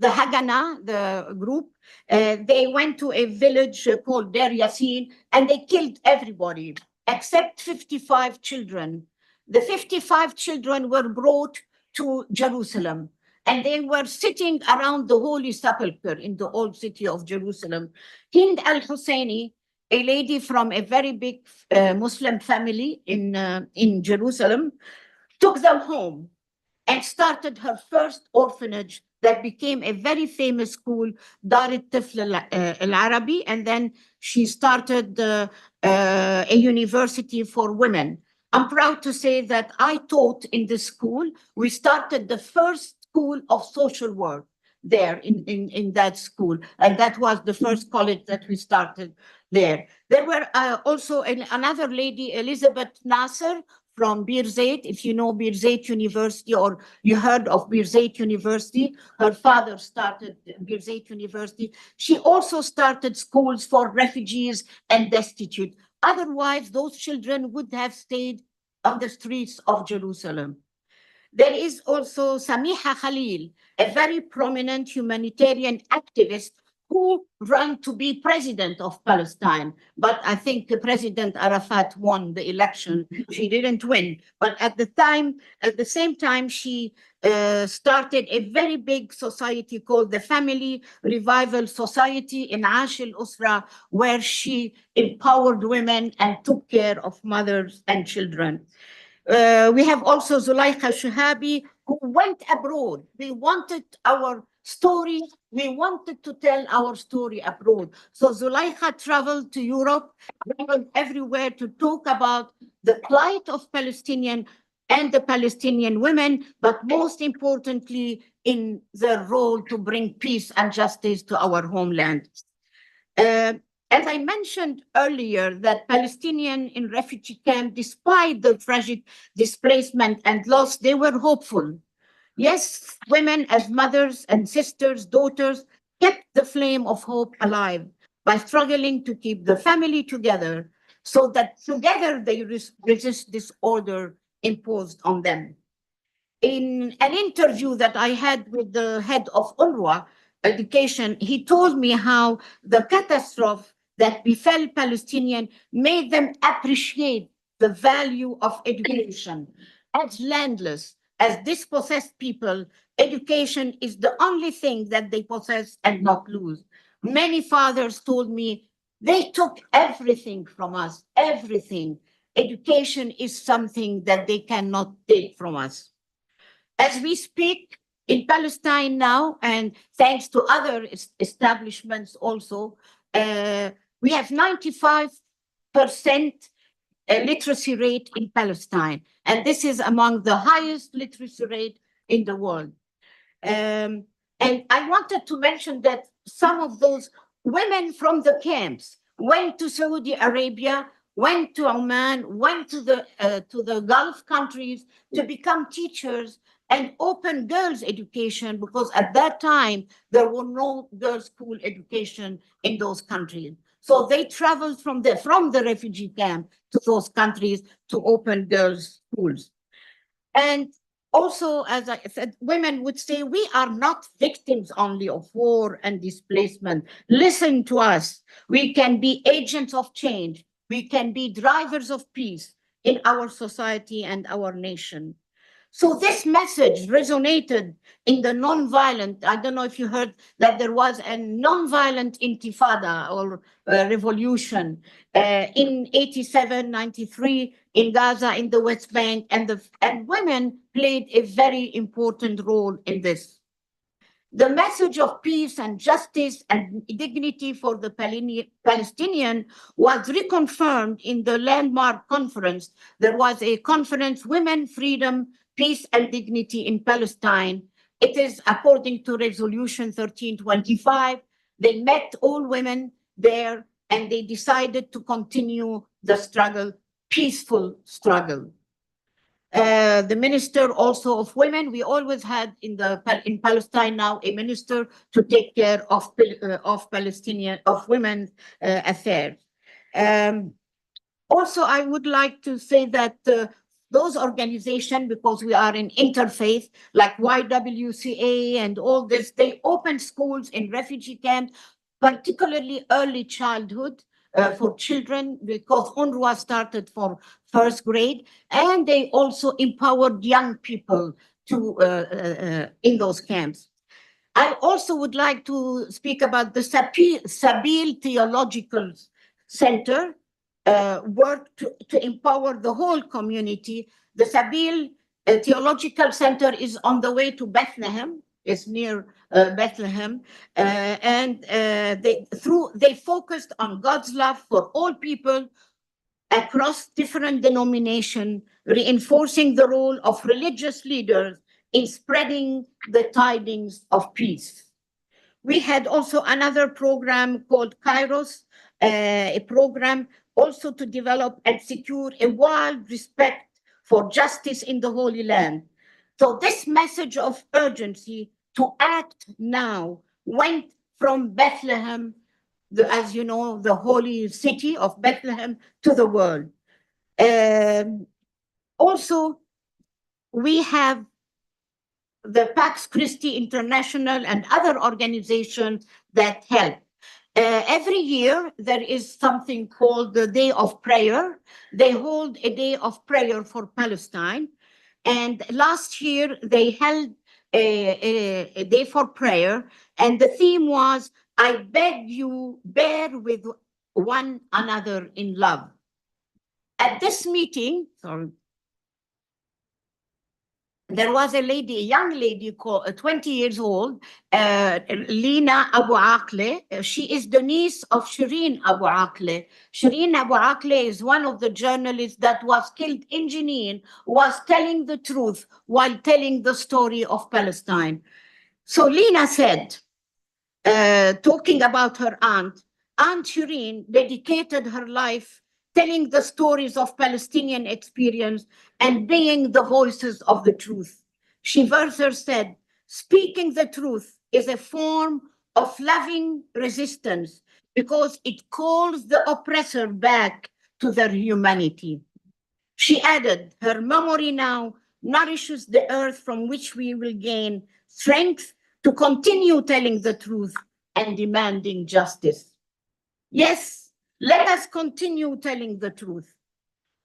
Haganah, the group, they went to a village called Der Yassin, and they killed everybody except 55 children. The 55 children were brought to Jerusalem, and they were sitting around the Holy Sepulchre in the old city of Jerusalem. Hind al-Husseini, a lady from a very big Muslim family in Jerusalem, took them home and started her first orphanage that became a very famous school, Dar al-Tifl al-Arabi, and then she started a university for women. I'm proud to say that I taught in this school. We started the first school of social work there in that school, and that was the first college that we started there. There were also another lady, Elizabeth Nasser, from Birzeit. If you know Birzeit University or you heard of Birzeit University, her father started Birzeit University. She also started schools for refugees and destitute. Otherwise, those children would have stayed on the streets of Jerusalem. There is also Samiha Khalil, a very prominent humanitarian activist who ran to be president of Palestine. But I think President Arafat won the election. She didn't win. But at the same time, she started a very big society called the Family Revival Society in Ash al-Usra, where she empowered women and took care of mothers and children. We have also Zulaikha Shahabi, who went abroad. We wanted our story. We wanted to tell our story abroad. So Zulaikha traveled to Europe, traveled everywhere to talk about the plight of Palestinian and the Palestinian women, but most importantly, in their role to bring peace and justice to our homeland. As I mentioned earlier, that Palestinian in refugee camp, despite the tragic displacement and loss, they were hopeful. Yes, women as mothers and sisters, daughters, kept the flame of hope alive by struggling to keep the family together so that together they resist this order imposed on them. In an interview that I had with the head of UNRWA education, he told me how the catastrophe that befell Palestinians made them appreciate the value of education. As landless, as dispossessed people, education is the only thing that they possess and not lose. Many fathers told me they took everything from us, everything. Education is something that they cannot take from us. As we speak in Palestine now, and thanks to other establishments also, we have 95% literacy rate in Palestine. And this is among the highest literacy rate in the world. And I wanted to mention that some of those women from the camps went to Saudi Arabia, went to Oman, went to the Gulf countries to become teachers and open girls' education, because at that time there were no girls' school education in those countries. So they traveled from the refugee camp to those countries to open girls' schools. And also, as I said, women would say, we are not victims only of war and displacement. Listen to us. We can be agents of change. We can be drivers of peace in our society and our nation. So this message resonated in the nonviolent. I don't know if you heard that there was a nonviolent intifada or revolution in 87, 93 in Gaza, in the West Bank, and women played a very important role in this. The message of peace and justice and dignity for the Palestinian was reconfirmed in the landmark conference. There was a conference, Women, Freedom, Peace and Dignity in Palestine. It is according to Resolution 1325. They met all women there and they decided to continue the struggle, peaceful struggle. The minister also of women, we always had in Palestine now a minister to take care of Palestinian, of women's affairs. Also, I would like to say that those organizations, because we are in interfaith, like YWCA and all this, they open schools in refugee camps, particularly early childhood for children, because UNRWA started for first grade, and they also empowered young people to in those camps. I also would like to speak about the Sabil Theological Center, work to empower the whole community. The Sabil Theological Center is on the way to Bethlehem. It's near Bethlehem, and they focused on God's love for all people across different denominations, reinforcing the role of religious leaders in spreading the tidings of peace. We had also another program called Kairos, a program also to develop and secure a wide respect for justice in the Holy Land. So this message of urgency to act now went from Bethlehem, as you know, the holy city of Bethlehem, to the world. Also, we have the Pax Christi International and other organizations that help. Every year, there is something called the Day of Prayer. They hold a day of prayer for Palestine. And last year, they held a day for prayer. And the theme was, I beg you, bear with one another in love. At this meeting, there was a lady, a young lady called 20 years old, Lina Abu Aqle. She is the niece of Shireen Abu Aqle. Shireen Abu Aqle is one of the journalists that was killed in Jenin, was telling the truth while telling the story of Palestine. So Lina said, talking about her aunt, Aunt Shireen dedicated her life telling the stories of Palestinian experience and being the voices of the truth. She further said, speaking the truth is a form of loving resistance because it calls the oppressor back to their humanity. She added, her memory now nourishes the earth from which we will gain strength to continue telling the truth and demanding justice. Yes, let us continue telling the truth,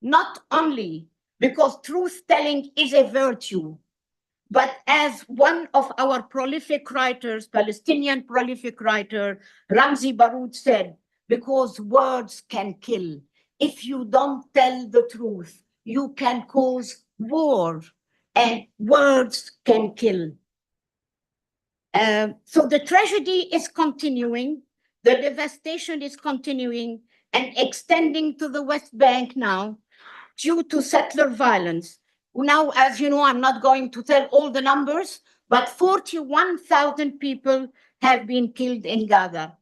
not only because truth-telling is a virtue, but as one of our prolific writers, Palestinian prolific writer, Ramzi Baroud said, because words can kill. If you don't tell the truth, you can cause war, and words can kill. So the tragedy is continuing, the devastation is continuing and extending to the West Bank now due to settler violence. Now, as you know, I'm not going to tell all the numbers, but 41,000 people have been killed in Gaza,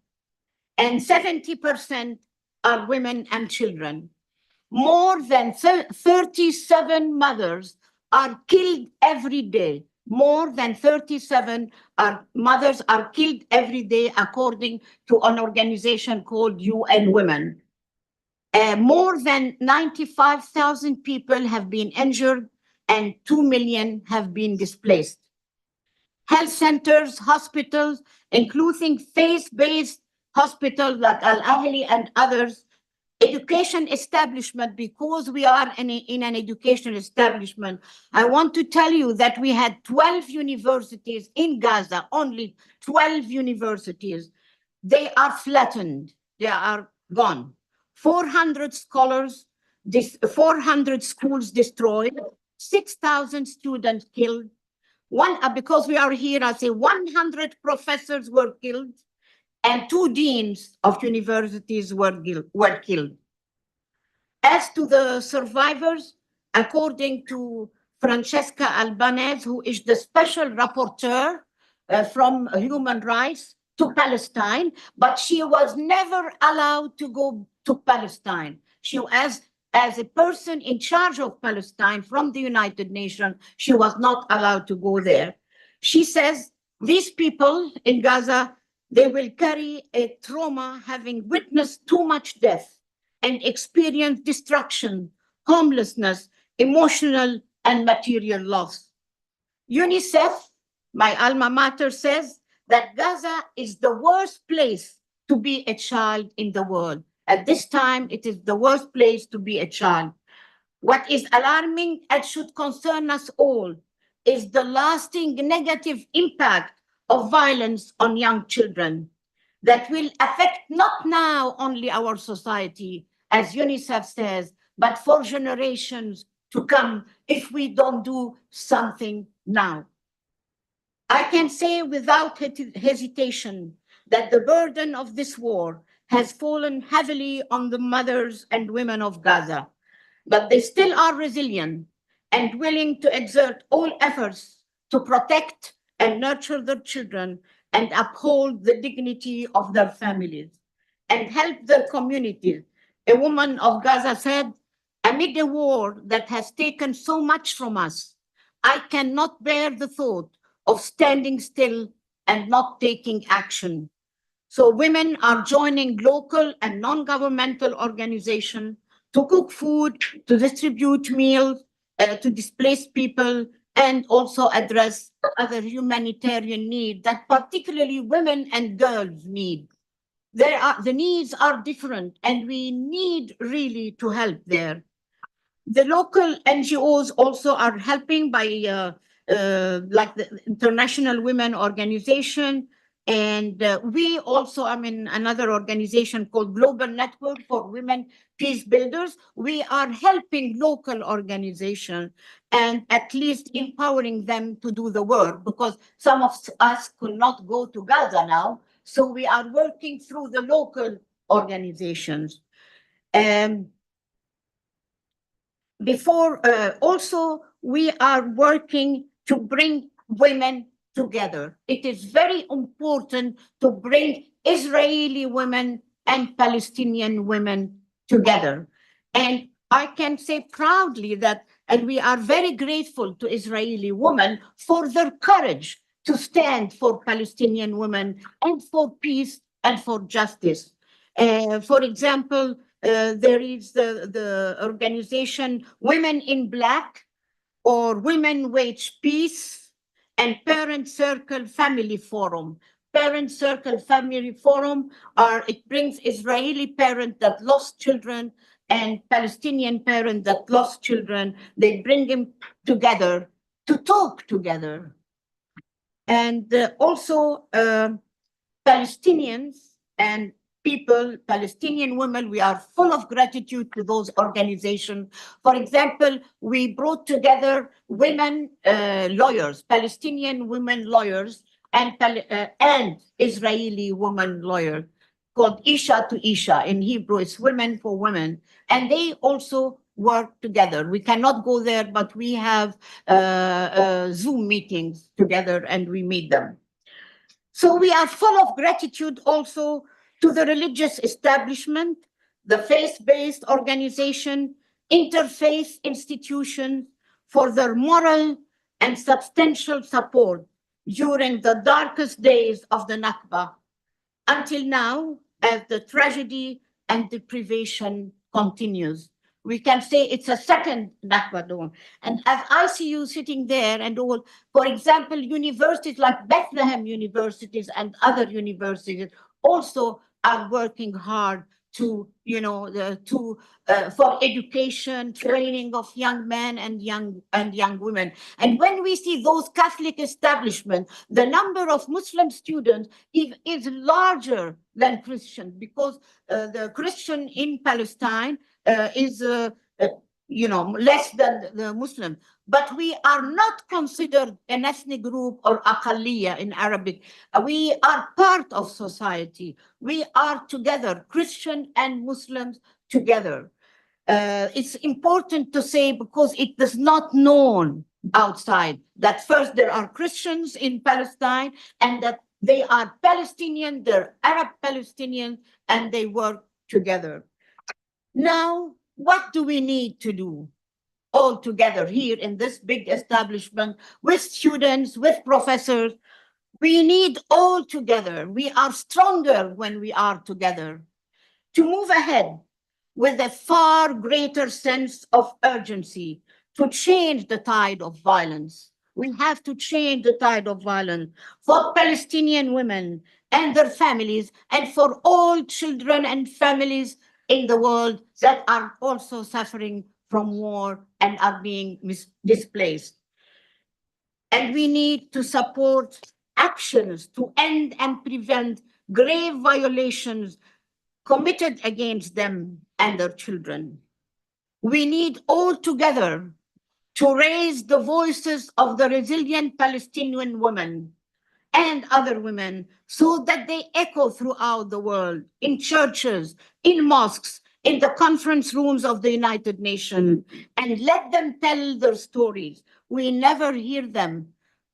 and 70% are women and children. More than 37 mothers are killed every day. More than 37 mothers are killed every day, according to an organization called UN Women. More than 95,000 people have been injured and 2 million have been displaced. Health centers, hospitals, including faith-based hospitals like Al-Ahli and others, education establishment, because we are in an education establishment. I want to tell you that we had 12 universities in Gaza, only 12 universities. They are flattened, they are gone. 400 scholars, 400 schools destroyed, 6,000 students killed. Because we are here, I say 100 professors were killed, and 2 deans of universities were killed. As to the survivors, according to Francesca Albanese, who is the special rapporteur from Human Rights to Palestine, but she was never allowed to go to Palestine. She, as a person in charge of Palestine from the United Nations, she was not allowed to go there. She says, these people in Gaza, they will carry a trauma having witnessed too much death and experience destruction, homelessness, emotional and material loss. UNICEF, my alma mater, says that Gaza is the worst place to be a child in the world. At this time, it is the worst place to be a child. What is alarming and should concern us all is the lasting negative impact of violence on young children that will affect not now only our society, as UNICEF says, but for generations to come if we don't do something now. I can say without hesitation that the burden of this war has fallen heavily on the mothers and women of Gaza, but they still are resilient and willing to exert all efforts to protect and nurture their children and uphold the dignity of their families and help their communities. A woman of Gaza said, amid a war that has taken so much from us, I cannot bear the thought of standing still and not taking action. So women are joining local and non-governmental organizations to cook food, to distribute meals, to displaced people, and also address other humanitarian needs that particularly women and girls need. The needs are different, and we need really to help there. The local NGOs also are helping by like the International Women Organization. And we also, I mean, another organization called Global Network for Women Peace Builders. We are helping local organizations and at least empowering them to do the work, because some of us could not go to Gaza now. So we are working through the local organizations. Also, we are working to bring women together. It is very important to bring Israeli women and Palestinian women together. And I can say proudly that, and we are very grateful to Israeli women for their courage to stand for Palestinian women and for peace and for justice. For example, there is the organization Women in Black or Women Wage Peace and Parent Circle Family Forum. Parent Circle Family Forum it brings Israeli parents that lost children and Palestinian parents that lost children. They bring them together to talk together. And also Palestinians and people, Palestinian women, we are full of gratitude to those organizations. For example, we brought together women lawyers, Palestinian women lawyers, and Israeli women lawyers called Isha to Isha. In Hebrew, it's women for women. And they also work together. We cannot go there, but we have Zoom meetings together and we meet them. So we are full of gratitude also to the religious establishment, the faith-based organization, interfaith institutions for their moral and substantial support during the darkest days of the Nakba, until now, as the tragedy and deprivation continues. We can say it's a second Nakba dawn. And as I see you sitting there and all, for example, universities like Bethlehem universities and other universities also are working hard to, for education, training of young men and young women. And when we see those Catholic establishments, the number of Muslim students is larger than Christian, because the Christian in Palestine is less than the Muslim. But we are not considered an ethnic group or aqaliyya in Arabic. We are part of society. We are together, Christian and Muslims together. It's important to say, because it is not known outside, that first there are Christians in Palestine and that they are Palestinian, they're Arab Palestinians, and they work together. Now, what do we need to do all together here in this big establishment with students, with professors? We need all together. We are stronger when we are together. To move ahead, with a far greater sense of urgency to change the tide of violence. We have to change the tide of violence for Palestinian women and their families, and for all children and families in the world that are also suffering from war and are being displaced. And we need to support actions to end and prevent grave violations committed against them and their children. We need all together to raise the voices of the resilient Palestinian women and other women so that they echo throughout the world, in churches, in mosques, in the conference rooms of the United Nations, and let them tell their stories. We never hear them.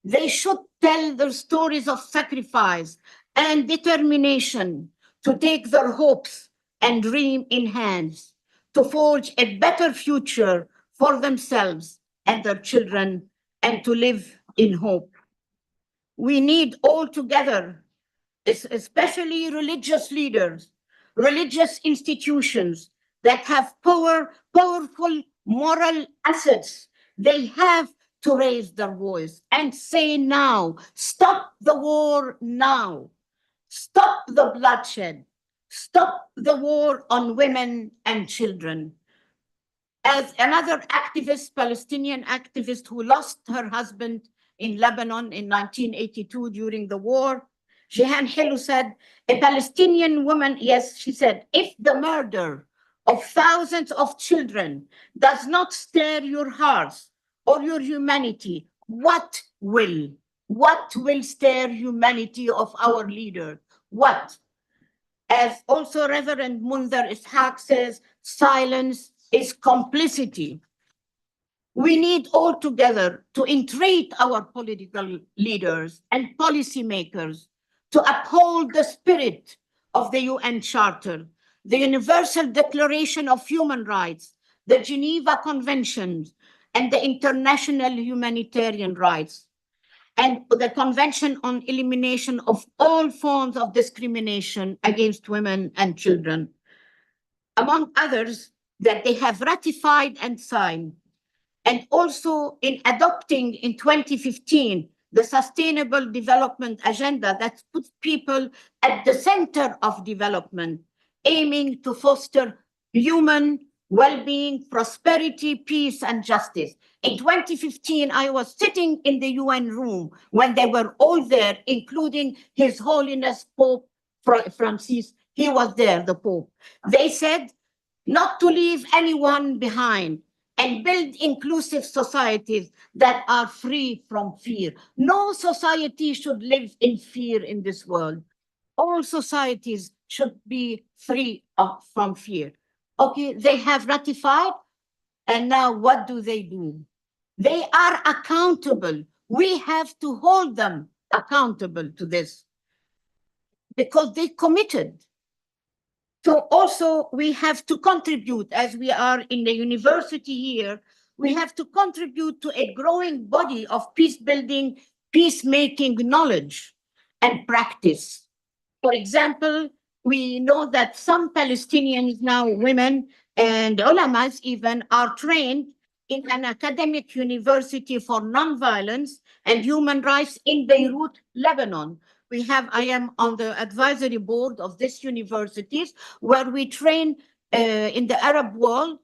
They should tell their stories of sacrifice and determination to take their hopes and dream in hands, to forge a better future for themselves and their children, and to live in hope. We need all together, especially religious leaders, religious institutions that have powerful moral assets. They have to raise their voice and say now, stop the war now, stop the bloodshed, stop the war on women and children. As another activist, Palestinian activist who lost her husband in Lebanon in 1982 during the war, Jehan Helou said, a Palestinian woman, yes, she said, if the murder of thousands of children does not stir your hearts or your humanity, what will? What will stir humanity of our leader? What? As also Reverend Munzer Ishaq says, silence is complicity. We need all together to entreat our political leaders and policymakers to uphold the spirit of the UN Charter, the Universal Declaration of Human Rights, the Geneva Conventions, and the international humanitarian rights, and the Convention on Elimination of all forms of discrimination against women and children, among others, that they have ratified and signed. And also in adopting in 2015 the Sustainable Development Agenda that puts people at the center of development, aiming to foster human well-being, prosperity, peace, and justice. In 2015, I was sitting in the UN room when they were all there, including His Holiness Pope Francis. He was there, the Pope. They said not to leave anyone behind and build inclusive societies that are free from fear. No society should live in fear in this world. All societies should be free from fear. Okay, they have ratified, and now what do? They are accountable. We have to hold them accountable to this because they committed. So also we have to contribute, as we are in the university here, we have to contribute to a growing body of peace building, peacemaking knowledge and practice. For example, we know that some Palestinians now, women and ulamas even, are trained in an academic university for nonviolence and human rights in Beirut, Lebanon. I am on the advisory board of this universities where we train in the Arab world.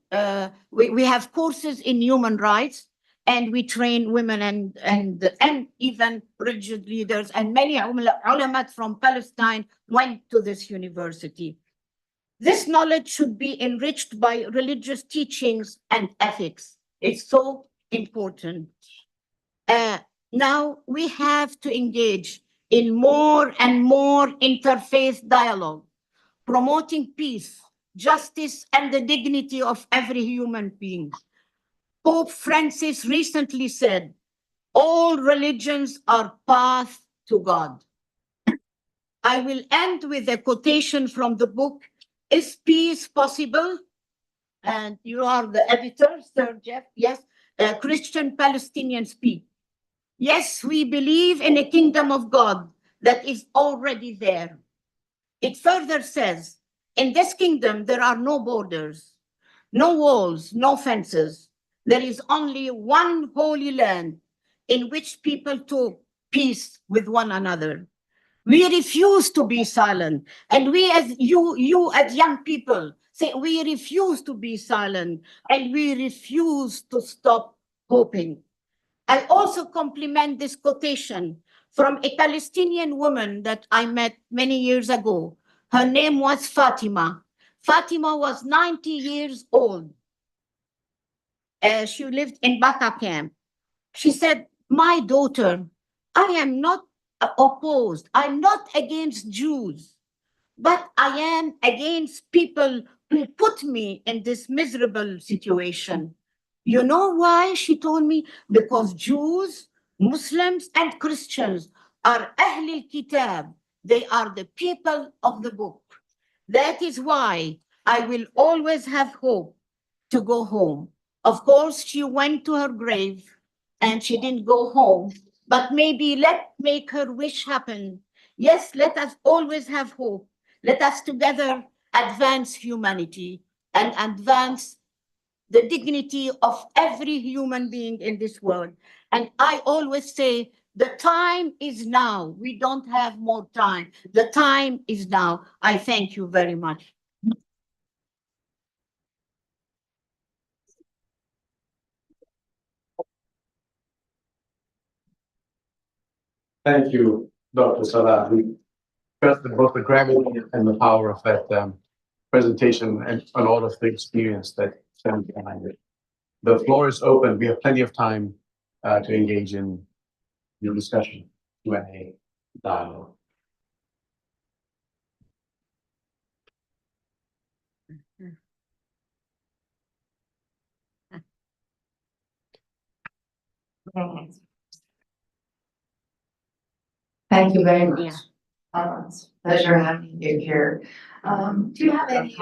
We have courses in human rights, and we train women and even religious leaders, and many ulama from Palestine went to this university. This knowledge should be enriched by religious teachings and ethics. It's so important. Now we have to engage in more and more interfaith dialogue, promoting peace, justice, and the dignity of every human being. Pope Francis recently said, all religions are paths to God. I will end with a quotation from the book, Is Peace Possible? And you are the editor, Sir Jeff. Yes, Christian Palestinians speak. Yes, we believe in a kingdom of God that is already there. It further says, In this kingdom, there are no borders, no walls, no fences. There is only one holy land in which people talk peace with one another. We refuse to be silent. And we as you as young people say, we refuse to be silent and we refuse to stop hoping. I also compliment this quotation from a Palestinian woman that I met many years ago. Her name was Fatima. Fatima was 90 years old. She lived in Baka camp. She said, my daughter, I am not opposed. I'm not against Jews, but I am against people who put me in this miserable situation. You know why? She told me, because Jews, Muslims, and Christians are Ahlul Kitab. They are the people of the book. That is why I will always have hope to go home. Of course, she went to her grave and she didn't go home, but maybe let make her wish happen. Yes, let us always have hope. Let us together advance humanity and advance the dignity of every human being in this world. And I always say, the time is now. We don't have more time. The time is now. I thank you very much.
Thank you, Dr. Salah. We felt both the gravity and the power of that presentation and all of the experience that stands behind it. The floor is open. We have plenty of time to engage in your discussion, Q&A, dialogue.
Thank you very much.
Yeah.
Pleasure having you here. Do you have any,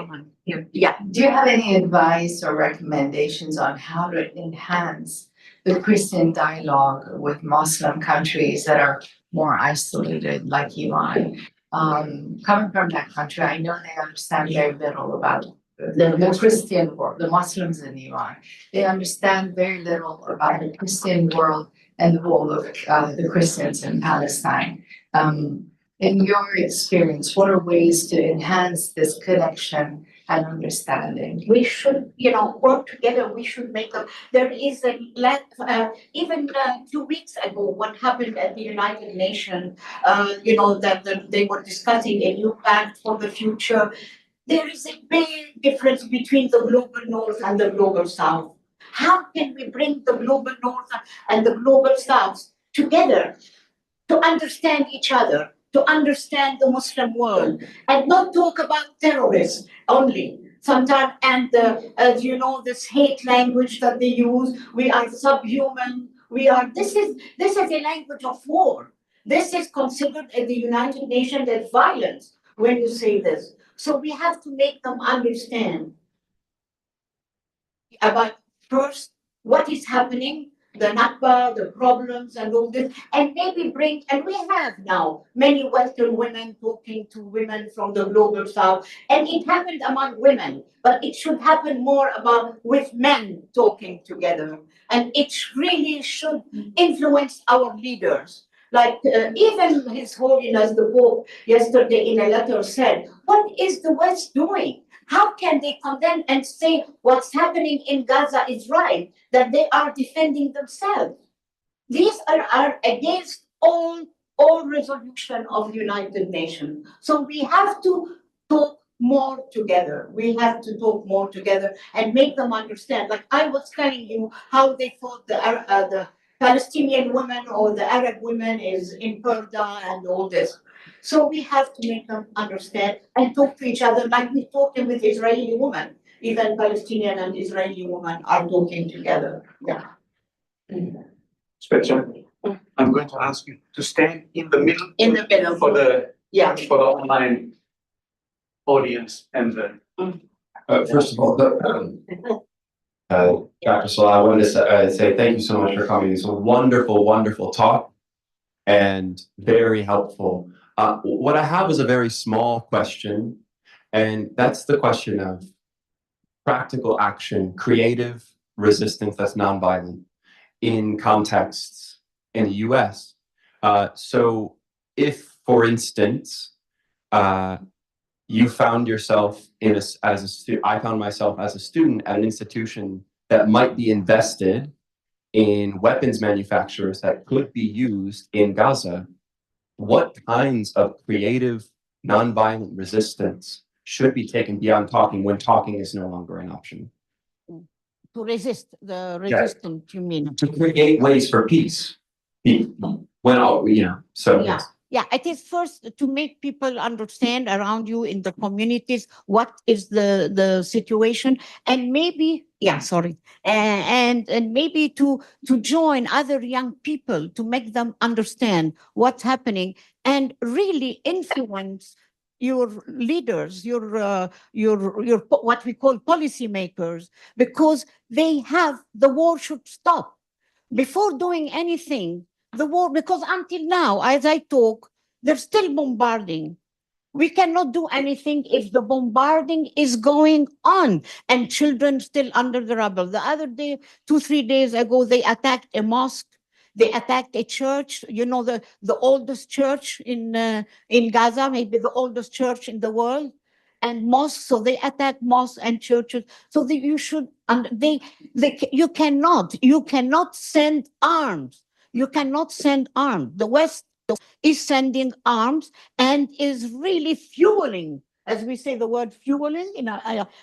Yeah.
do you have any advice or recommendations on how to enhance the Christian dialogue with Muslim countries that are more isolated, like Iran? Coming from that country, I know they understand very little about the Christian world, the Muslims in Iran. They understand very little about the Christian world and the role of the Christians in Palestine. In your experience, what are ways to enhance this connection and understanding?
We should, work together. We should make a, there is a, even 2 weeks ago, what happened at the United Nations, that they were discussing a new pact for the future. There is a big difference between the global north and the global south. How can we bring the global north and the global south together to understand each other, to understand the Muslim world, and not talk about terrorists only? Sometimes, and as you know, this hate language that they use, we are subhuman. This is a language of war. This is considered at the United Nations as violence when you say this. So we have to make them understand about first what is happening, the Nakba, the problems and all this, and maybe bring, and we have now many Western women talking to women from the global south, and it happened among women, but it should happen more about with men talking together, and it really should influence our leaders. Like even His Holiness the Pope yesterday in a letter said, what is the West doing? How can they condemn and say what's happening in Gaza is right, that they are defending themselves? These are against all resolution of the United Nations. So we have to talk more together. We have to talk more together and make them understand. Like I was telling you how they thought the Palestinian women or the Arab women is in Purda and all this. So we have to make them understand and talk to each other like we talking with Israeli women. Even Palestinian and Israeli women are talking together. Yeah.
Spencer, I'm going to ask you to stand in the middle.
In the middle.
For the online audience and the.
First of all, Dr. Salah, I wanted to say thank you so much for coming. It's a wonderful, wonderful talk and very helpful. What I have is a very small question, And that's the question of practical action, creative resistance that's nonviolent in contexts in the US. So if, for instance, you found yourself I found myself as a student at an institution that might be invested in weapons manufacturers that could be used in Gaza, what kinds of creative, nonviolent resistance should be taken beyond talking when talking is no longer an option?
To resist the resistance, you mean?
To create ways for peace. So
Yeah. Yeah, it is first to make people understand around you in the communities what is the situation, and maybe and maybe to join other young people to make them understand what's happening and really influence your leaders, your what we call policymakers, because the war should stop before doing anything. The war, because until now, as I talk, they're still bombarding. We cannot do anything if the bombarding is going on and children still under the rubble. The other day, 2-3 days ago, they attacked a mosque. They attacked a church, the oldest church in Gaza, maybe the oldest church in the world, and mosques. So they attack mosques and churches. So you should, and you cannot send arms. You cannot send arms. The West is sending arms and is really fueling, as we say the word fueling,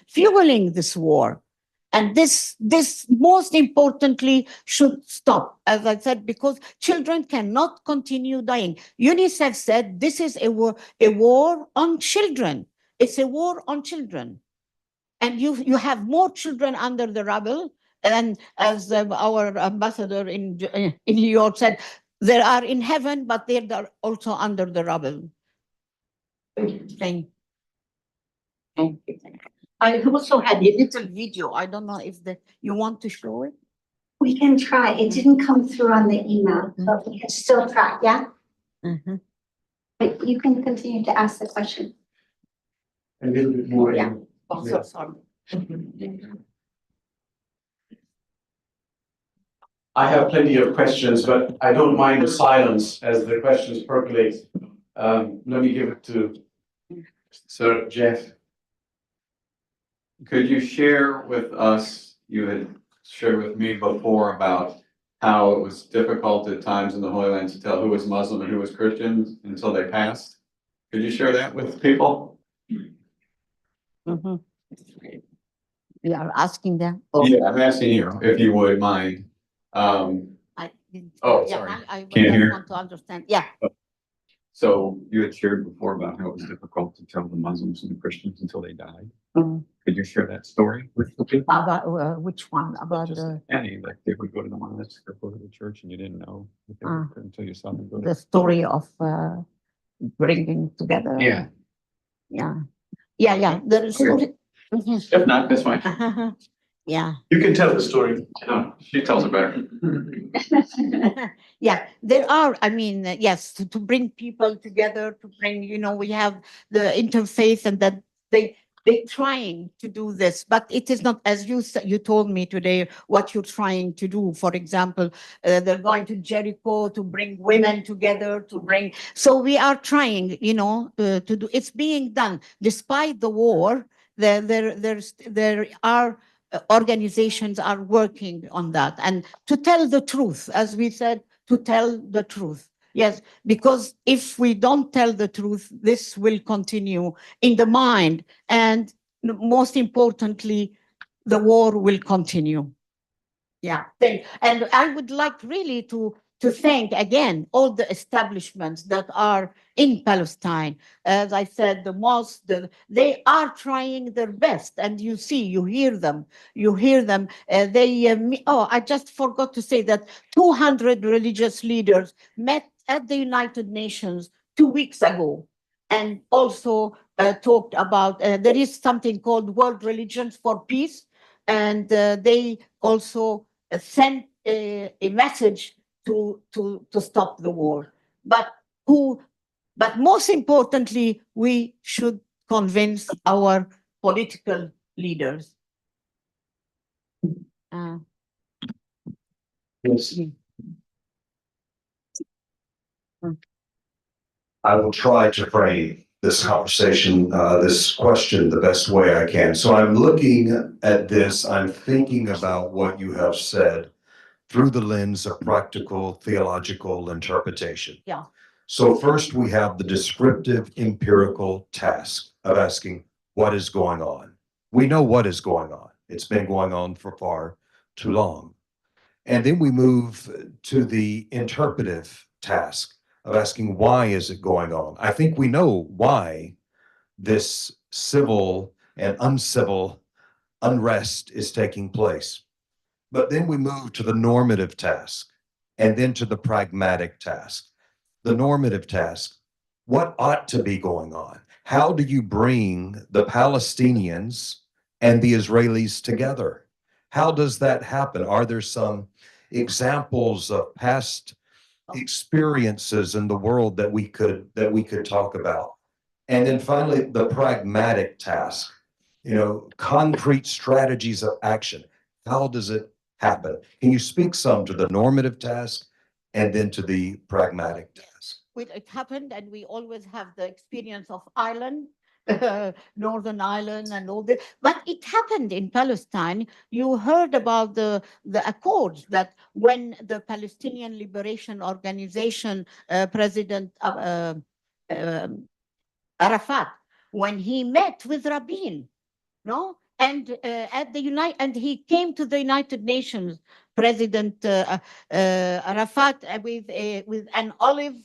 fueling this war. And this most importantly should stop, as I said, because children cannot continue dying. UNICEF said this is a war on children. It's a war on children. And you have more children under the rubble. And as our ambassador in New York said, they are in heaven, but they are also under the rubble. Thank you. I also had a little video. I don't know if you want to show it.
We can try. It didn't come through on the email, but we can still try, yeah?
Mm-hmm.
But you can continue to ask the question.
A little bit more.
Yeah. Oh, so sorry.
I have plenty of questions, but I don't mind the silence as the questions percolate. Let me give it to Sir Jeff.
Could you share with us, you had shared with me before about how it was difficult at times in the Holy Land to tell who was Muslim and who was Christian until they passed? Could you share that with people?
Mm-hmm. You are asking them?
Yeah, I'm asking you, if you would mind. Sorry.
I
Can't
just
hear.
want to understand. Yeah.
So you had shared before about how it was difficult to tell the Muslims and the Christians until they died.
Mm.
Could you share that story with the people?
About which one? About
Just any, like they would go to the mosque or go to the church and you didn't know if they were until you saw them go to
the story of bringing together.
Yeah.
Yeah. The story.
If not, that's fine.
Yeah.
You can tell the story.
No, she tells it better.
Yeah, there are, yes, to bring people together, to bring, we have the interfaith, and that they're trying to do this, but it is not, as you told me today, what you're trying to do. For example, they're going to Jericho to bring women together, so we are trying, to do, it's being done. Despite the war, there are organizations are working on that, and to tell the truth, as we said, to tell the truth. Yes, because if we don't tell the truth, this will continue in the mind, and most importantly, the war will continue. Yeah, and I would like really to thank again all the establishments that are in Palestine. As I said, the mosques, they are trying their best, and you hear them. I just forgot to say that 200 religious leaders met at the United Nations 2 weeks ago, and also talked about, there is something called World Religions for Peace, and they also sent a message to stop the war. But most importantly, we should convince our political leaders.
Yes. I will try to frame this conversation, this question the best way I can. So I'm looking at this, I'm thinking about what you have said through the lens of practical theological interpretation.
Yeah.
So first we have the descriptive empirical task of asking what is going on. We know what is going on. It's been going on for far too long. And then we move to the interpretive task of asking why is it going on? I think we know why this civil and uncivil unrest is taking place. But then we move to the normative task and then to the pragmatic task. The normative task, what ought to be going on? How do you bring the Palestinians and the Israelis together? How does that happen? Are there some examples of past experiences in the world that we could talk about? And then finally, the pragmatic task, concrete strategies of action. How does it happen? Can you speak some to the normative task and then to the pragmatic task?
It happened, and we always have the experience of Ireland, Northern Ireland, and all this. But it happened in Palestine. You heard about the accords that when the Palestinian Liberation Organization President Arafat, when he met with Rabin, no, and and he came to the United Nations, President Arafat, with an olive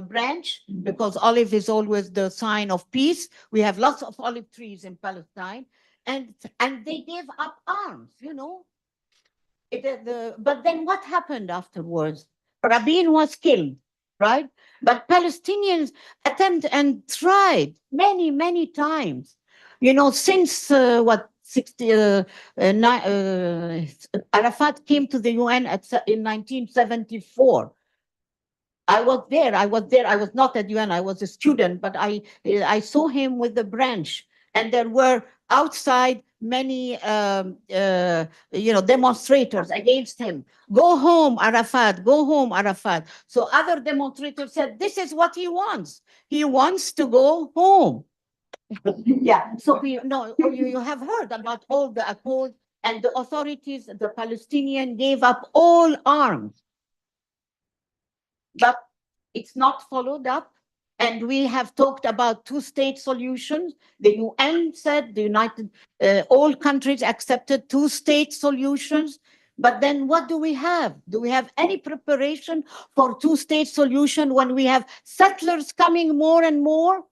branch, because olive is always the sign of peace. We have lots of olive trees in Palestine, and they gave up arms. But then what happened afterwards? Rabin was killed, right? But Palestinians attempted and tried many times. Since Arafat came to the UN in 1974. I was there. I was not at UN. I was a student, but I saw him with the branch, and there were outside many demonstrators against him. Go home, Arafat. Go home, Arafat. So other demonstrators said, "This is what he wants. He wants to go home." Yeah. So you have heard about all the accords, and the authorities, the Palestinian, gave up all arms. But it's not followed up. And we have talked about two-state solutions. The UN said all countries accepted two-state solutions. But then what do we have? Do we have any preparation for two-state solution when we have settlers coming more and more?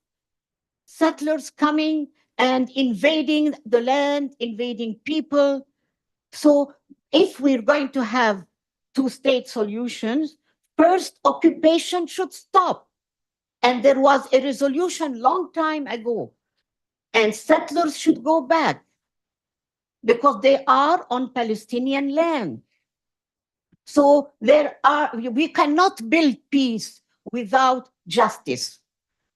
Settlers coming and invading the land, invading people. So if we're going to have two-state solutions, first, occupation should stop. And there was a resolution long time ago. And settlers should go back because they are on Palestinian land. So we cannot build peace without justice.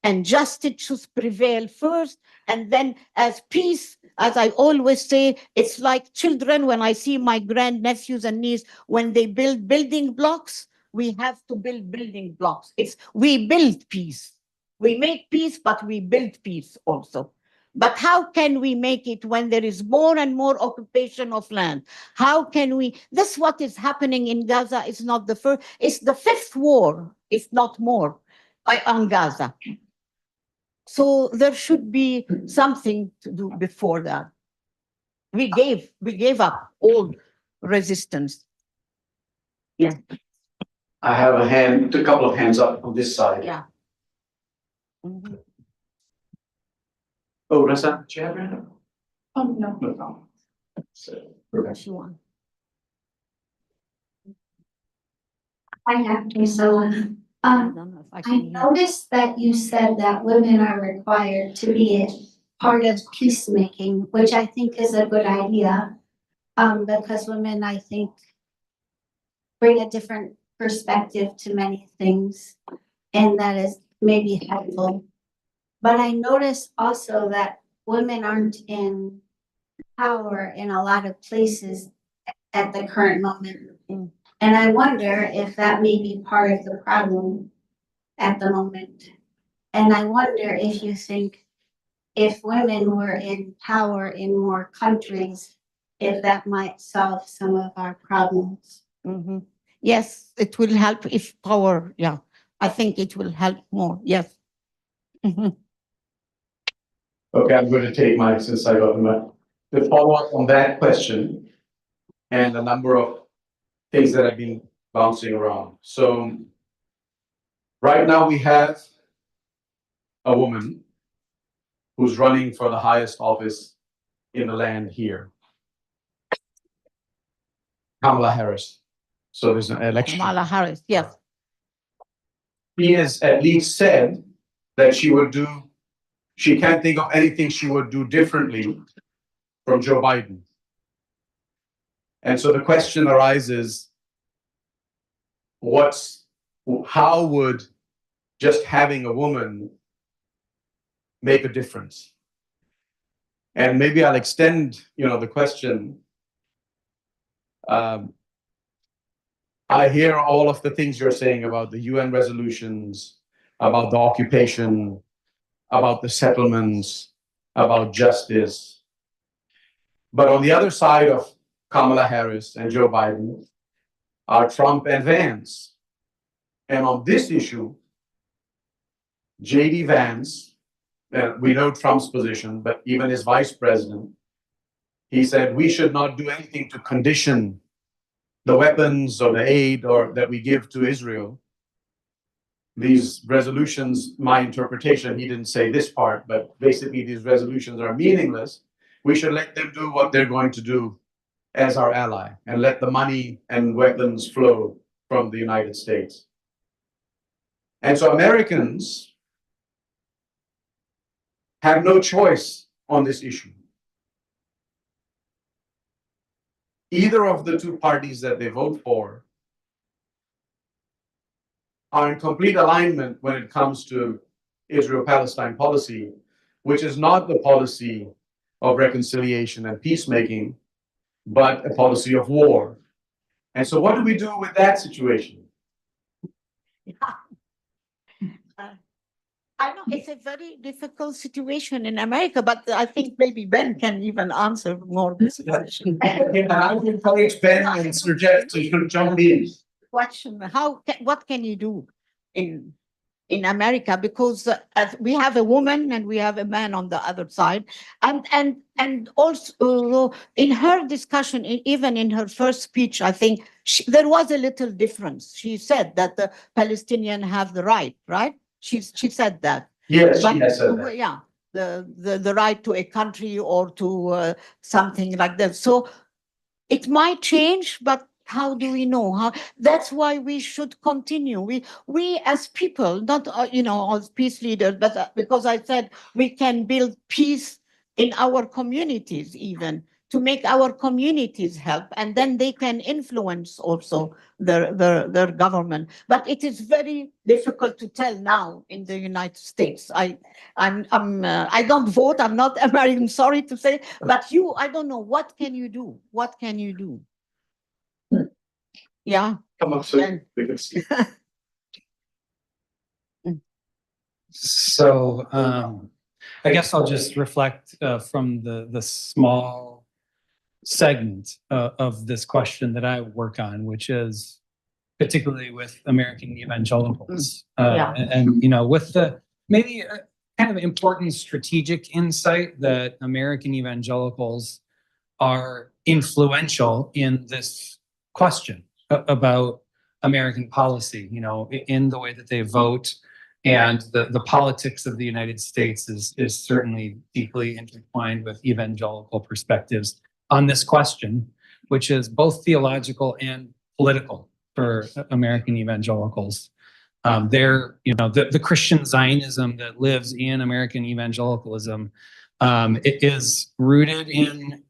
And justice should prevail first. And then as peace, as I always say, it's like children, when I see my grandnephews and nieces, when they build building blocks, we have to build building blocks. We build peace. We make peace, but we build peace also. But how can we make it when there is more and more occupation of land? How can we? This what is happening in Gaza is not the first, it's the fifth war, if not more, on Gaza. So there should be something to do before that. We gave up all resistance. Yeah.
I have a couple of hands up on this side.
Yeah. Mm-hmm.
Oh, Rasa, do you have your hand?
No.
No.
What you want?
I have to, so, I noticed that you said that women are required to be a part of peacemaking, which I think is a good idea. Because women, I think, bring a different perspective to many things, and that is maybe helpful. But I notice also that women aren't in power in a lot of places at the current moment. And I wonder if that may be part of the problem at the moment. And I wonder if you think if women were in power in more countries, if that might solve some of our problems.
Mhm. Yes, it will help if power, yeah. I think it will help more, yes. Mhm.
Okay, I'm going to take mine since I got the mic. To follow up on that question and a number of things that have been bouncing around. So right now we have a woman who's running for the highest office in the land here, Kamala Harris. So there's an election.
Kamala Harris, yes.
She has at least said that she can't think of anything she would do differently from Joe Biden. And so the question arises, how would just having a woman make a difference? And maybe I'll extend, the question. I hear all of the things you're saying about the UN resolutions, about the occupation, about the settlements, about justice. But on the other side of Kamala Harris and Joe Biden are Trump and Vance. And on this issue, J.D. Vance, we know Trump's position, but even his vice president, he said we should not do anything to condition the weapons or the aid or that we give to Israel. These resolutions, my interpretation, he didn't say this part, but basically these resolutions are meaningless. We should let them do what they're going to do as our ally and let the money and weapons flow from the United States. And so Americans have no choice on this issue. Either of the two parties that they vote for are in complete alignment when it comes to Israel-Palestine policy, which is not the policy of reconciliation and peacemaking, but a policy of war. And so what do we do with that situation?
I know it's a very difficult situation in America, but I think maybe Ben can even answer more this question.
And I would encourage Ben and Sir Jeff to jump in.
Question: what can you do in America? Because as we have a woman and we have a man on the other side, and also in her discussion, even in her first speech, I think there was a little difference. She said that the Palestinians have the right. She said that.
Yes, she has said that.
Yeah, the right to a country or to something like that. So it might change, but how do we know? That's why we should continue. We as people, not as peace leaders, but because I said we can build peace in our communities, even to make our communities help, and then they can influence also their government. But it is very difficult to tell now in the United States. I don't vote. I'm not American. Sorry to say, but I don't know. What can you do? What can you do? Yeah.
Come up soon.
So I guess I'll just reflect from the small segment of this question that I work on, which is particularly with American evangelicals. And with the maybe kind of important strategic insight that American evangelicals are influential in this question about American policy, in the way that they vote. And the politics of the United States is certainly deeply intertwined with evangelical perspectives on this question, which is both theological and political for American evangelicals. The Christian Zionism that lives in American evangelicalism, it is rooted in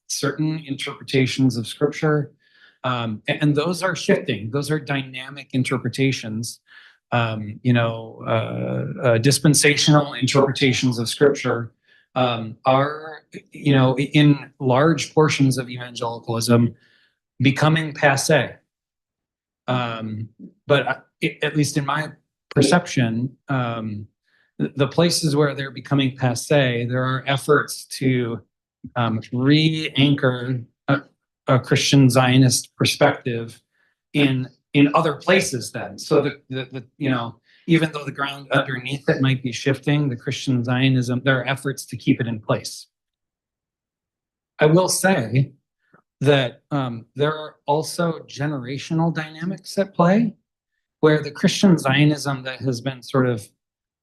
certain interpretations of Scripture, and those are shifting. Those are dynamic interpretations dispensational interpretations of scripture are, in large portions of evangelicalism, becoming passé. But at least in my perception, the places where they're becoming passé, there are efforts to re-anchor a Christian Zionist perspective in other places then. So even though the ground underneath it might be shifting, the Christian Zionism, there are efforts to keep it in place. I will say that there are also generational dynamics at play where the Christian Zionism that has been sort of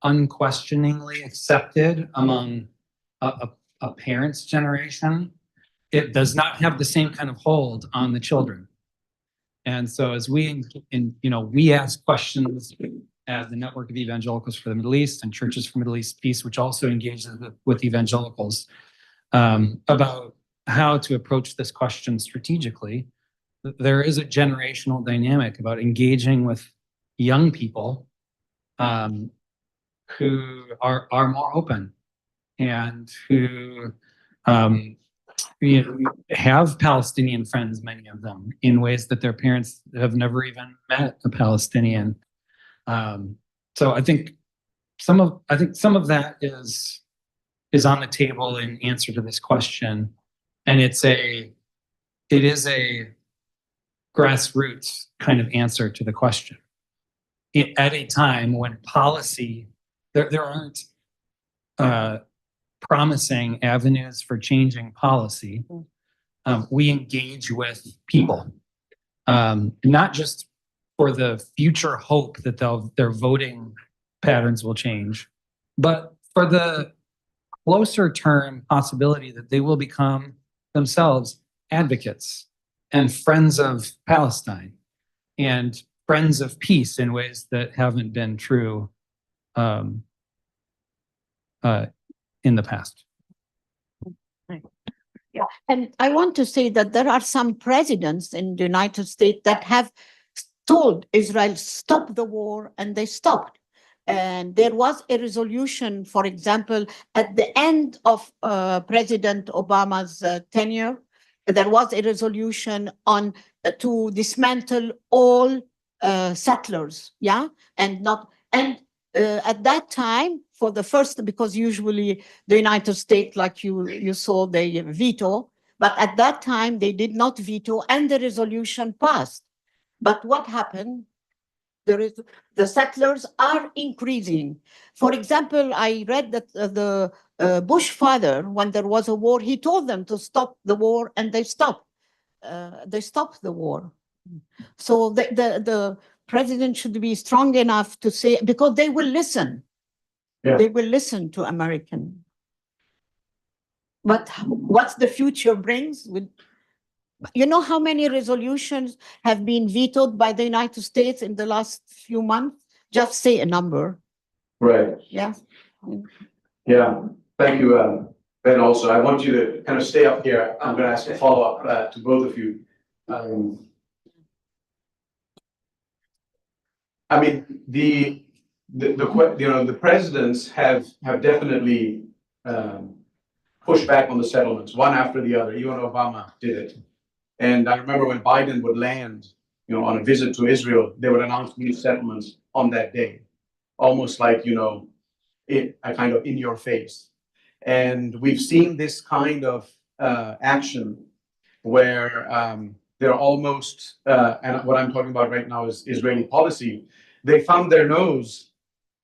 unquestioningly accepted among a parent's generation, it does not have the same kind of hold on the children. And so as we ask questions as the Network of Evangelicals for the Middle East and Churches for Middle East Peace, which also engages with evangelicals about how to approach this question strategically, there is a generational dynamic about engaging with young people who are more open and who have Palestinian friends, many of them, in ways that their parents have never even met a Palestinian. So I think some of that is on the table in answer to this question, and it is a grassroots kind of answer to the question. At a time when policy, there aren't promising avenues for changing policy, we engage with people, not just for the future hope that their voting patterns will change, but for the closer term possibility that they will become themselves advocates and friends of Palestine and friends of peace in ways that haven't been true in the past.
Yeah, and I want to say that there are some presidents in the United States that have told Israel, stop the war, and they stopped. And there was a resolution, for example, at the end of President Obama's tenure, there was a resolution on to dismantle all settlers, yeah, and at that time, for the first, because usually the United States, like you saw, they veto, but at that time they did not veto, and the resolution passed. But what happened? The settlers are increasing. For example, I read that the Bush father, when there was a war, he told them to stop the war, and they stopped. They stopped the war. So the president should be strong enough to say, because they will listen. Yeah. They will listen to American. But what the future brings with, you know how many resolutions have been vetoed by the United States in the last few months? Just say a number.
Right.
Yeah.
Yeah. Thank you, Ben. Also, I want you to kind of stay up here. I'm going to ask a follow-up to both of you. I mean, the presidents have definitely pushed back on the settlements, one after the other. Even Obama did it. And I remember when Biden would land, on a visit to Israel, they would announce new settlements on that day, almost like, a kind of in your face. And we've seen this kind of action where they're almost, and what I'm talking about right now is Israeli policy. They found their nose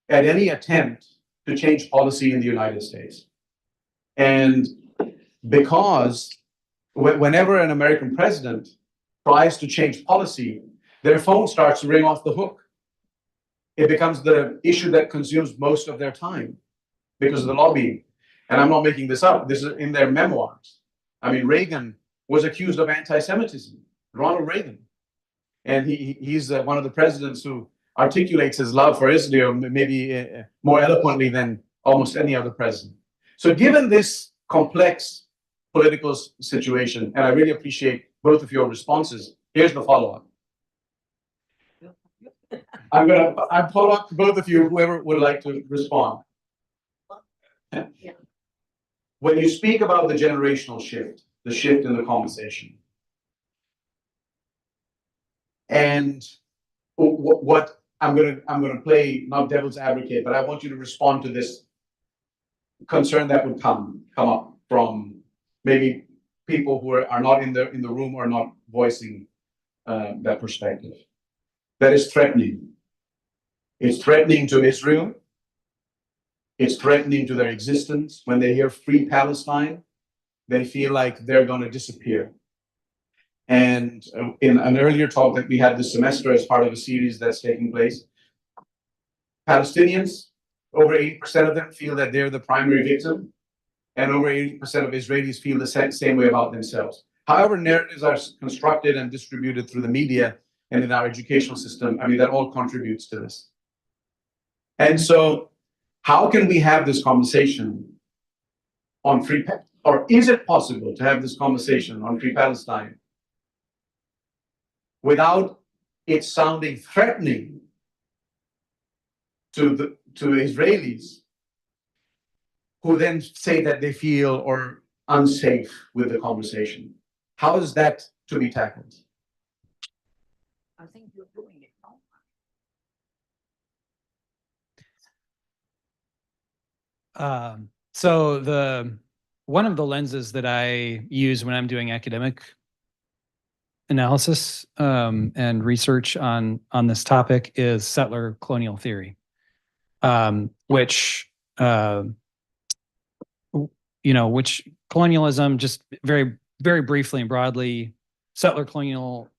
at any attempt to change policy in the United States. And because whenever an American president tries to change policy, their phone starts to ring off the hook. It becomes the issue that consumes most of their time because of the lobbying. And I'm not making this up. This is in their memoirs. I mean, Reagan was accused of anti-Semitism, Ronald Reagan. And he's one of the presidents who articulates his love for Israel maybe more eloquently than almost any other president. So given this complex political situation, and I really appreciate both of your responses, here's the follow-up. I'm follow up to both of you, whoever would like to respond. When you speak about the generational shift, the shift in the conversation, and what I'm gonna play not devil's advocate, but I want you to respond to this concern that would come up from maybe people who are not in the room or not voicing that perspective. That is threatening. It's threatening to Israel. It's threatening to their existence. When they hear free Palestine, they feel like they're going to disappear. And in an earlier talk that we had this semester as part of a series that's taking place, Palestinians, over 80% of them feel that they're the primary victim, and over 80% of Israelis feel the same way about themselves. However, narratives are constructed and distributed through the media and in our educational system, I mean, that all contributes to this. And so, how can we have this conversation on free, or is it possible to have this conversation on free Palestine without it sounding threatening to Israelis, who then say that they feel or unsafe with the conversation? How is that to be tackled?
I think you're doing it now.
So one of the lenses that I use when I'm doing academic analysis and research on this topic is settler colonial theory, which which colonialism, just very very briefly and broadly, settler colonialism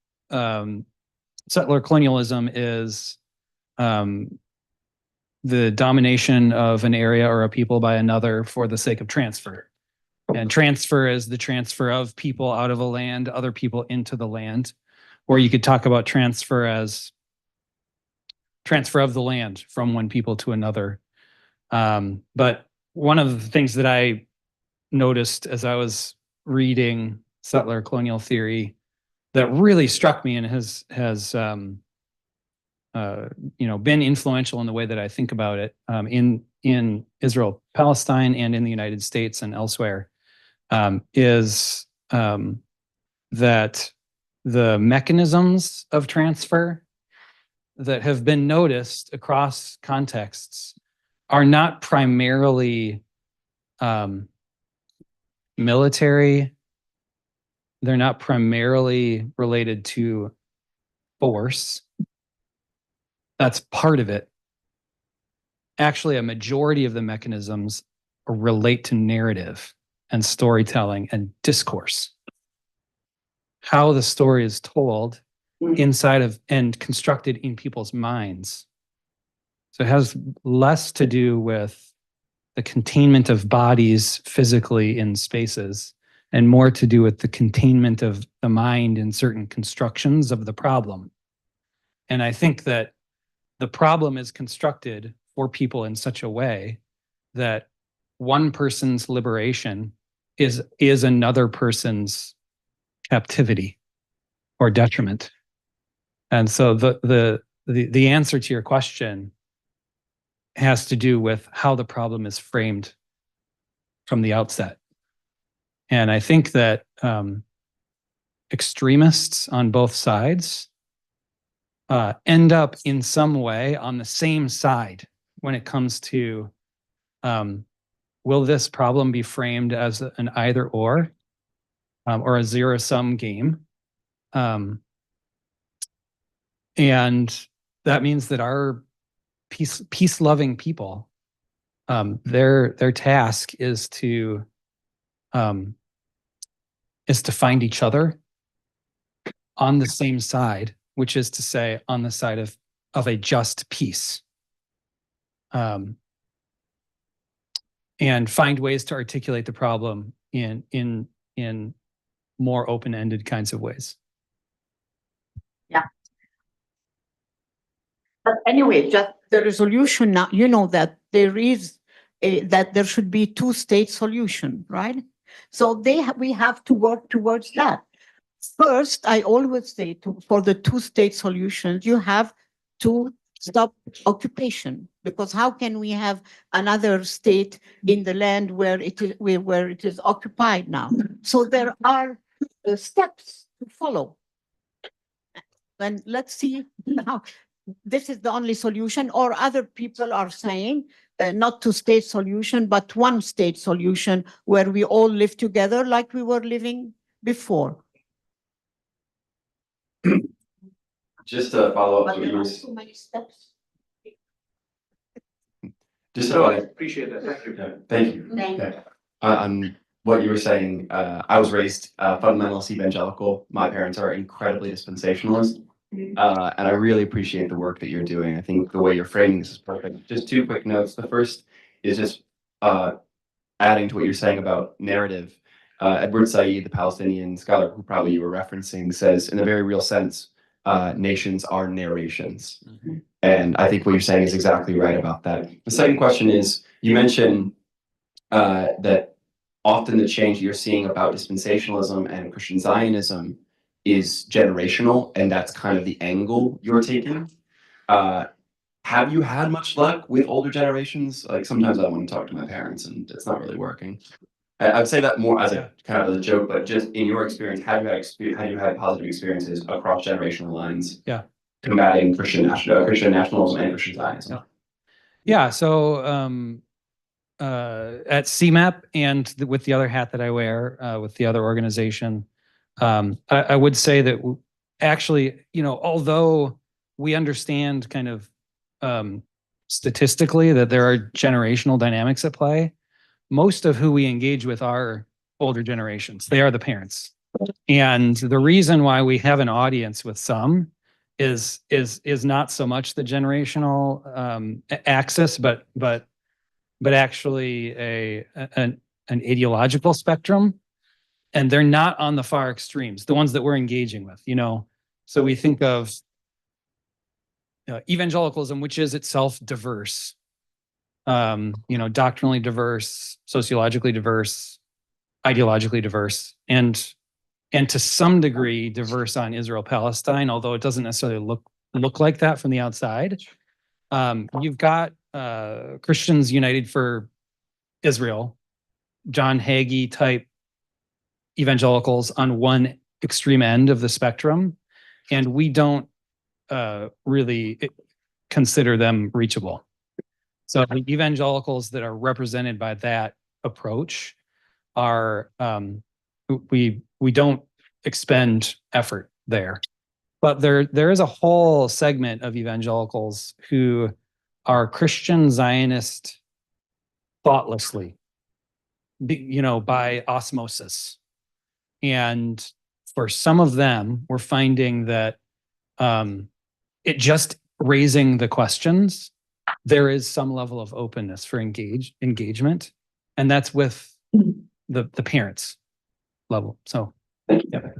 is the domination of an area or a people by another for the sake of transfer. And transfer is the transfer of people out of a land, other people into the land. Or you could talk about transfer as transfer of the land from one people to another. But one of the things that I noticed as I was reading settler colonial theory that really struck me and has been influential in the way that I think about it in Israel, Palestine, and in the United States and elsewhere, is that the mechanisms of transfer that have been noticed across contexts are not primarily military. They're not primarily related to force. That's part of it. Actually, a majority of the mechanisms relate to narrative and storytelling and discourse. How the story is told inside of and constructed in people's minds. So it has less to do with the containment of bodies physically in spaces and more to do with the containment of the mind in certain constructions of the problem. And I think that the problem is constructed for people in such a way that one person's liberation is another person's captivity or detriment. And so the answer to your question has to do with how the problem is framed from the outset. And I think that extremists on both sides end up in some way on the same side when it comes to will this problem be framed as an either or a zero-sum game? And that means that our peace-loving people, their task is to find each other on the same side, which is to say, on the side of a just peace, and find ways to articulate the problem in more open-ended kinds of ways.
Yeah. But anyway, just the resolution now, you know that there is that there should be two-state solution, right? So we have to work towards that. First, I always say for the two-state solutions, you have to stop occupation, because how can we have another state in the land where it is occupied now? So there are steps to follow. And let's see how this is the only solution, or other people are saying not two state solution, but one state solution where we all live together like we were living before.
Just to follow up
But
what you
there
were,
are so many steps.
just to
No, I
follow,
appreciate that. Thank you.
yeah, thank you.
Thank you.
Okay. On what you were saying, I was raised fundamentalist evangelical. My parents are incredibly dispensationalist. And I really appreciate the work that you're doing. I think the way you're framing this is perfect. Just two quick notes. The first is just adding to what you're saying about narrative. Edward Said, the Palestinian scholar who probably you were referencing, says, in a very real sense, nations are narrations. And I think what you're saying is exactly right about that. The second question is, you mentioned that often the change you're seeing about dispensationalism and Christian Zionism is generational, and that's kind of the angle you're taking. Have you had much luck with older generations? Like sometimes I want to talk to my parents and it's not really working. I would say that more as a kind of a joke, but just in your experience, have you had positive experiences across generational lines?
Yeah.
Combating Christian nationalism and Christian Zionism.
Yeah. So at CMAP and with the other hat that I wear with the other organization, I would say that actually, although we understand kind of statistically that there are generational dynamics at play, most of who we engage with are older generations. They are the parents. And the reason why we have an audience with some is not so much the generational axis, but actually an ideological spectrum. And they're not on the far extremes, the ones that we're engaging with, So we think of evangelicalism, which is itself diverse, doctrinally diverse, sociologically diverse, ideologically diverse, and to some degree diverse on Israel-Palestine, although it doesn't necessarily look like that from the outside. You've got Christians United for Israel, John Hagee type evangelicals on one extreme end of the spectrum, and we don't really consider them reachable. So the evangelicals that are represented by that approach are we don't expend effort there. But there is a whole segment of evangelicals who are Christian Zionist thoughtlessly, by osmosis. And for some of them, we're finding that it just raising the questions, there is some level of openness for engagement, and that's with the parents level. So, yeah.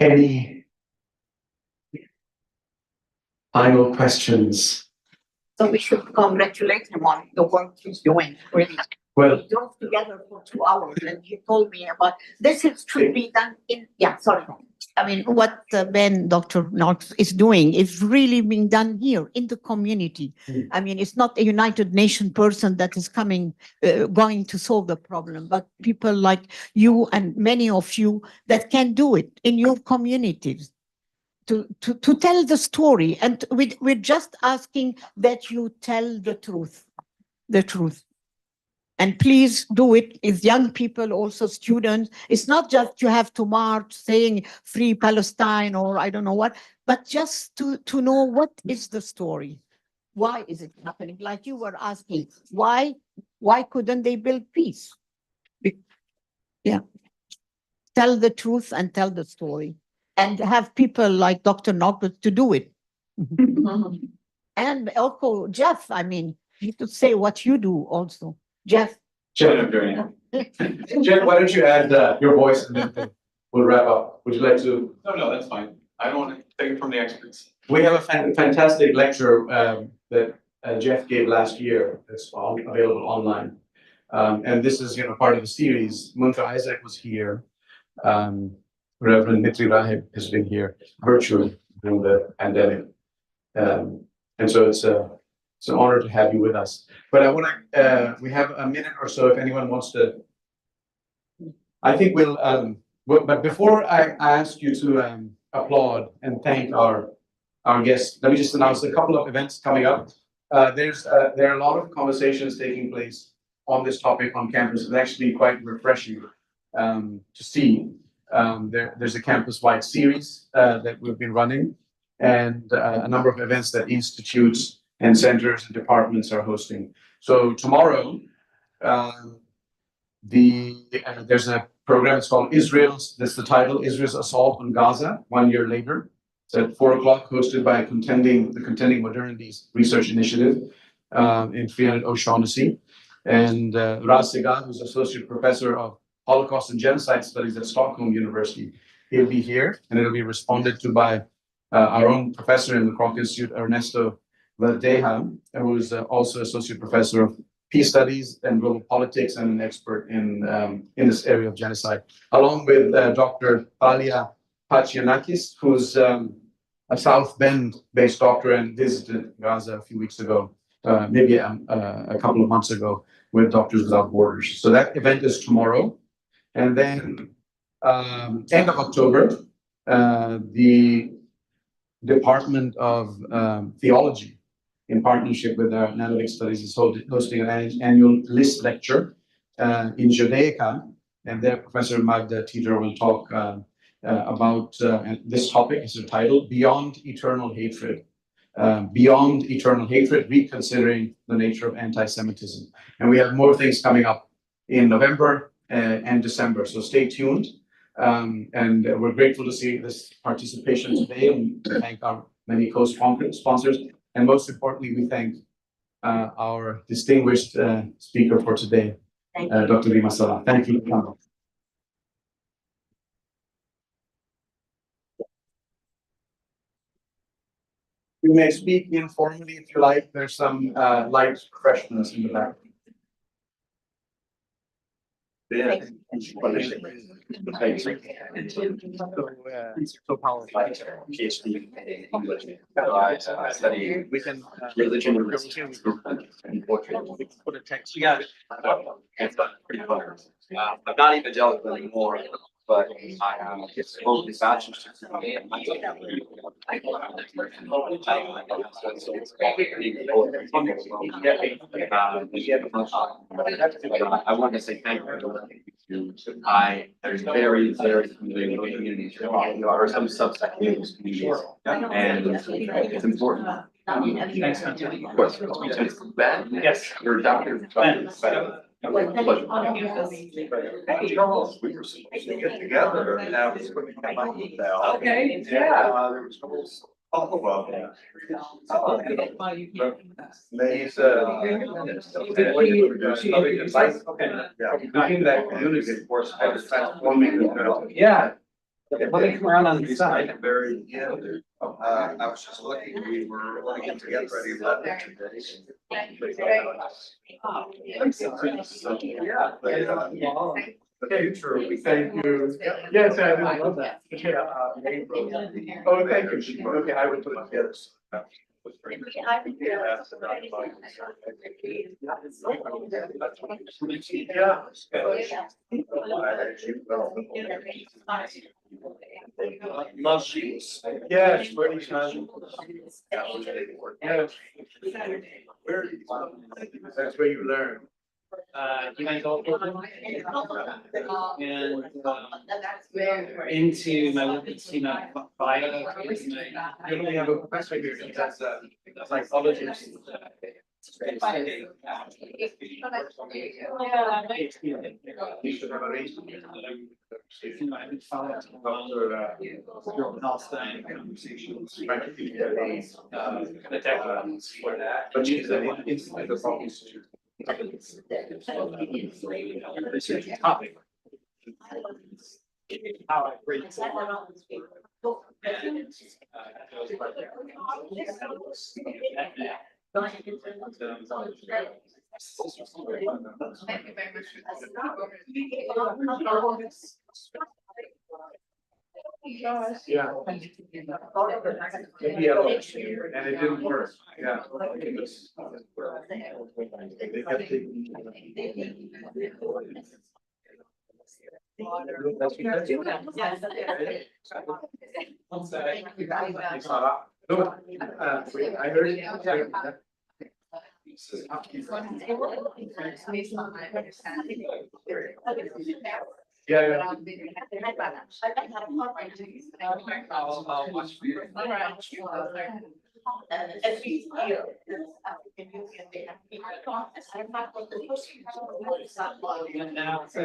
Any final questions?
So we should congratulate him on the work he's doing, really.
Well,
We drove together for 2 hours and he told me about should be done in, sorry. I mean, what Dr. Knox is doing is really being done here in the community. I mean, it's not a United Nations person that is going to solve the problem, but people like you and many of you that can do it in your communities. To tell the story, and we're just asking that you tell the truth, and please do it with young people, also students. It's not just you have to march saying free Palestine or I don't know what, but just to know what is the story. Why is it happening? Like you were asking, why couldn't they build peace? Tell the truth and tell the story. And have people like Dr. Knox to do it. And also Jeff, I mean, you could say what you do also. Jeff,
Jeff, why don't you add your voice and then we'll wrap up. Would you like to?
No, that's fine. I don't want to take it from the experts.
We have a fantastic lecture that Jeff gave last year. It's available online. And this is, part of the series. Muntha Isaac was here. Reverend Mitri Rahib has been here virtually during the pandemic. And so it's an honor to have you with us. But I want to, we have a minute or so if anyone wants to. I think but before I ask you to applaud and thank our guests, let me just announce a couple of events coming up. There are a lot of conversations taking place on this topic on campus. It's actually quite refreshing to see. There's a campus-wide series that we've been running, and a number of events that institutes and centers and departments are hosting. So tomorrow, there's a program. It's called Israel's. That's the title: Israel's Assault on Gaza 1 year later. It's at 4 o'clock, hosted by the Contending Modernities Research Initiative in 300 O'Shaughnessy. And Raz Segal, who's Associate Professor of Holocaust and Genocide Studies at Stockholm University, he'll be here, and it'll be responded to by our own professor in the Kroc Institute, Ernesto Verdeja, who is also Associate Professor of Peace Studies and Global Politics and an expert in this area of genocide, along with Dr. Alia Pachianakis, who's a South Bend-based doctor and visited Gaza a few weeks ago, maybe a couple of months ago, with Doctors Without Borders. So that event is tomorrow. And then end of October, the Department of Theology, in partnership with our Analytic Studies, is hosting an annual list lecture in Judaica, and there Professor Magda Tider will talk about this topic. Is entitled Beyond Eternal Hatred. Beyond Eternal Hatred, Reconsidering the Nature of Anti-Semitism. And we have more things coming up in November and December, so stay tuned. And we're grateful to see this participation today, and we thank our many co-sponsors. And most importantly, we thank our distinguished speaker for today, Dr. Rima Salah. Thank you for coming. You may speak informally if you like. There's some light refreshments in the back. So powerful.
PhD in English. I study religion and poetry.
Put a text.
Yeah. It's pretty fun. I'm not evangelical anymore, but I have both the bachelor's degree and my I want to say thank you. There's very familiar communities, or some subset communities, and it's important. Of course. Ben? Yes. Your doctor. Ben. We were supposed to get together and I was going to come up with that. Okay, yeah. There was talk about that. These, that community, of course, was transforming.
Yeah. Let me come around on the side.
Very, I was just looking, we were looking together at 11
Okay, sure. We thank you. Yes, I love that. Yeah. Oh, thank you. Okay, I would put it together.
Love you.
Yes, very kind. Yes. That's where you learn.
And into my work at bio.
You only have a professor here, that's psychologist. But she's inside the Kroc Institute. Topic. How I break.
Thank you very much.
Gosh.
Yeah. Yeah, and it didn't work, yeah. I heard it. Yeah,
I'll watch for you. And now, I'm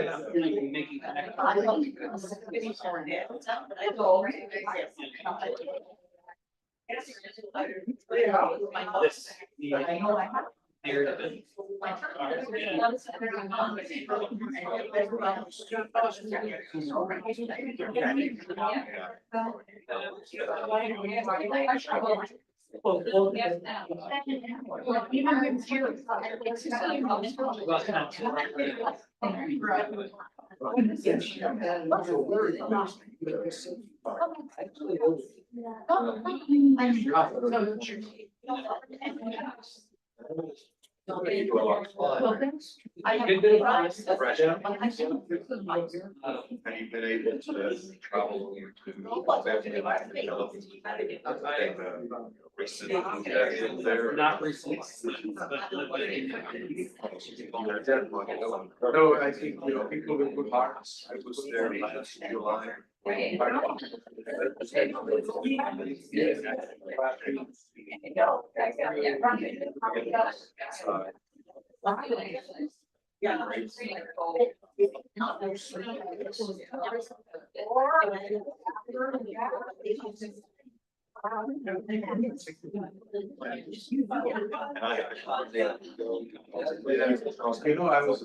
making.
Have you been able to travel to? Not recently. No, I think, people with good hearts, I was there last July. I was.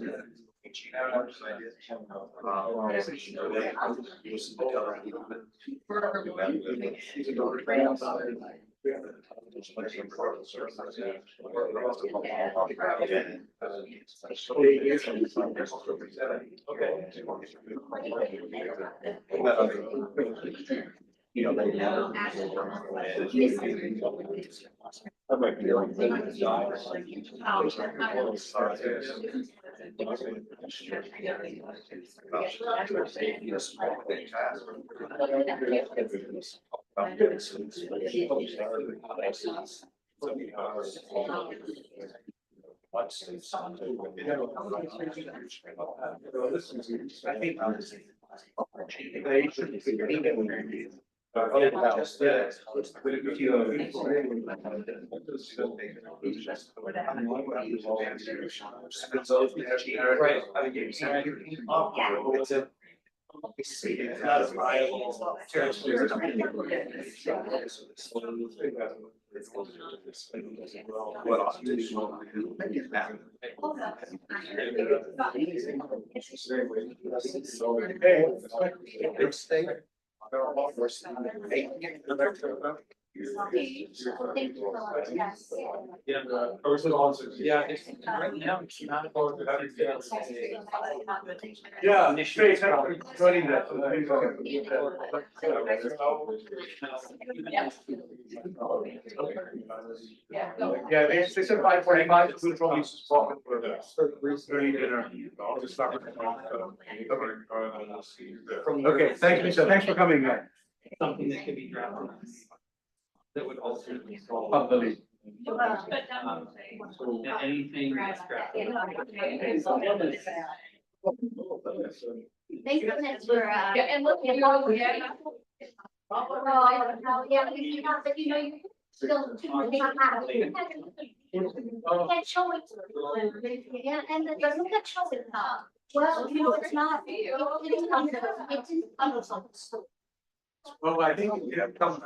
I might be like. They should. It's not a viable territory. Yeah, yeah, right now, it's not about yeah, initially, joining that. Yeah, they said 5:45, we'll probably spot for the early dinner. I'll just start with. Okay, thanks, Lisa, thanks for coming in.
Something that could be drafted. That would ultimately solve.
Probably.
So anything that's drafted.
Thanks for this, for,
And look, yeah.
yeah, you know, but you know, you still. Can't show it. Yeah, and it doesn't get show it now. Well, you know, it's not, it's in.
Well, I think, yeah, come.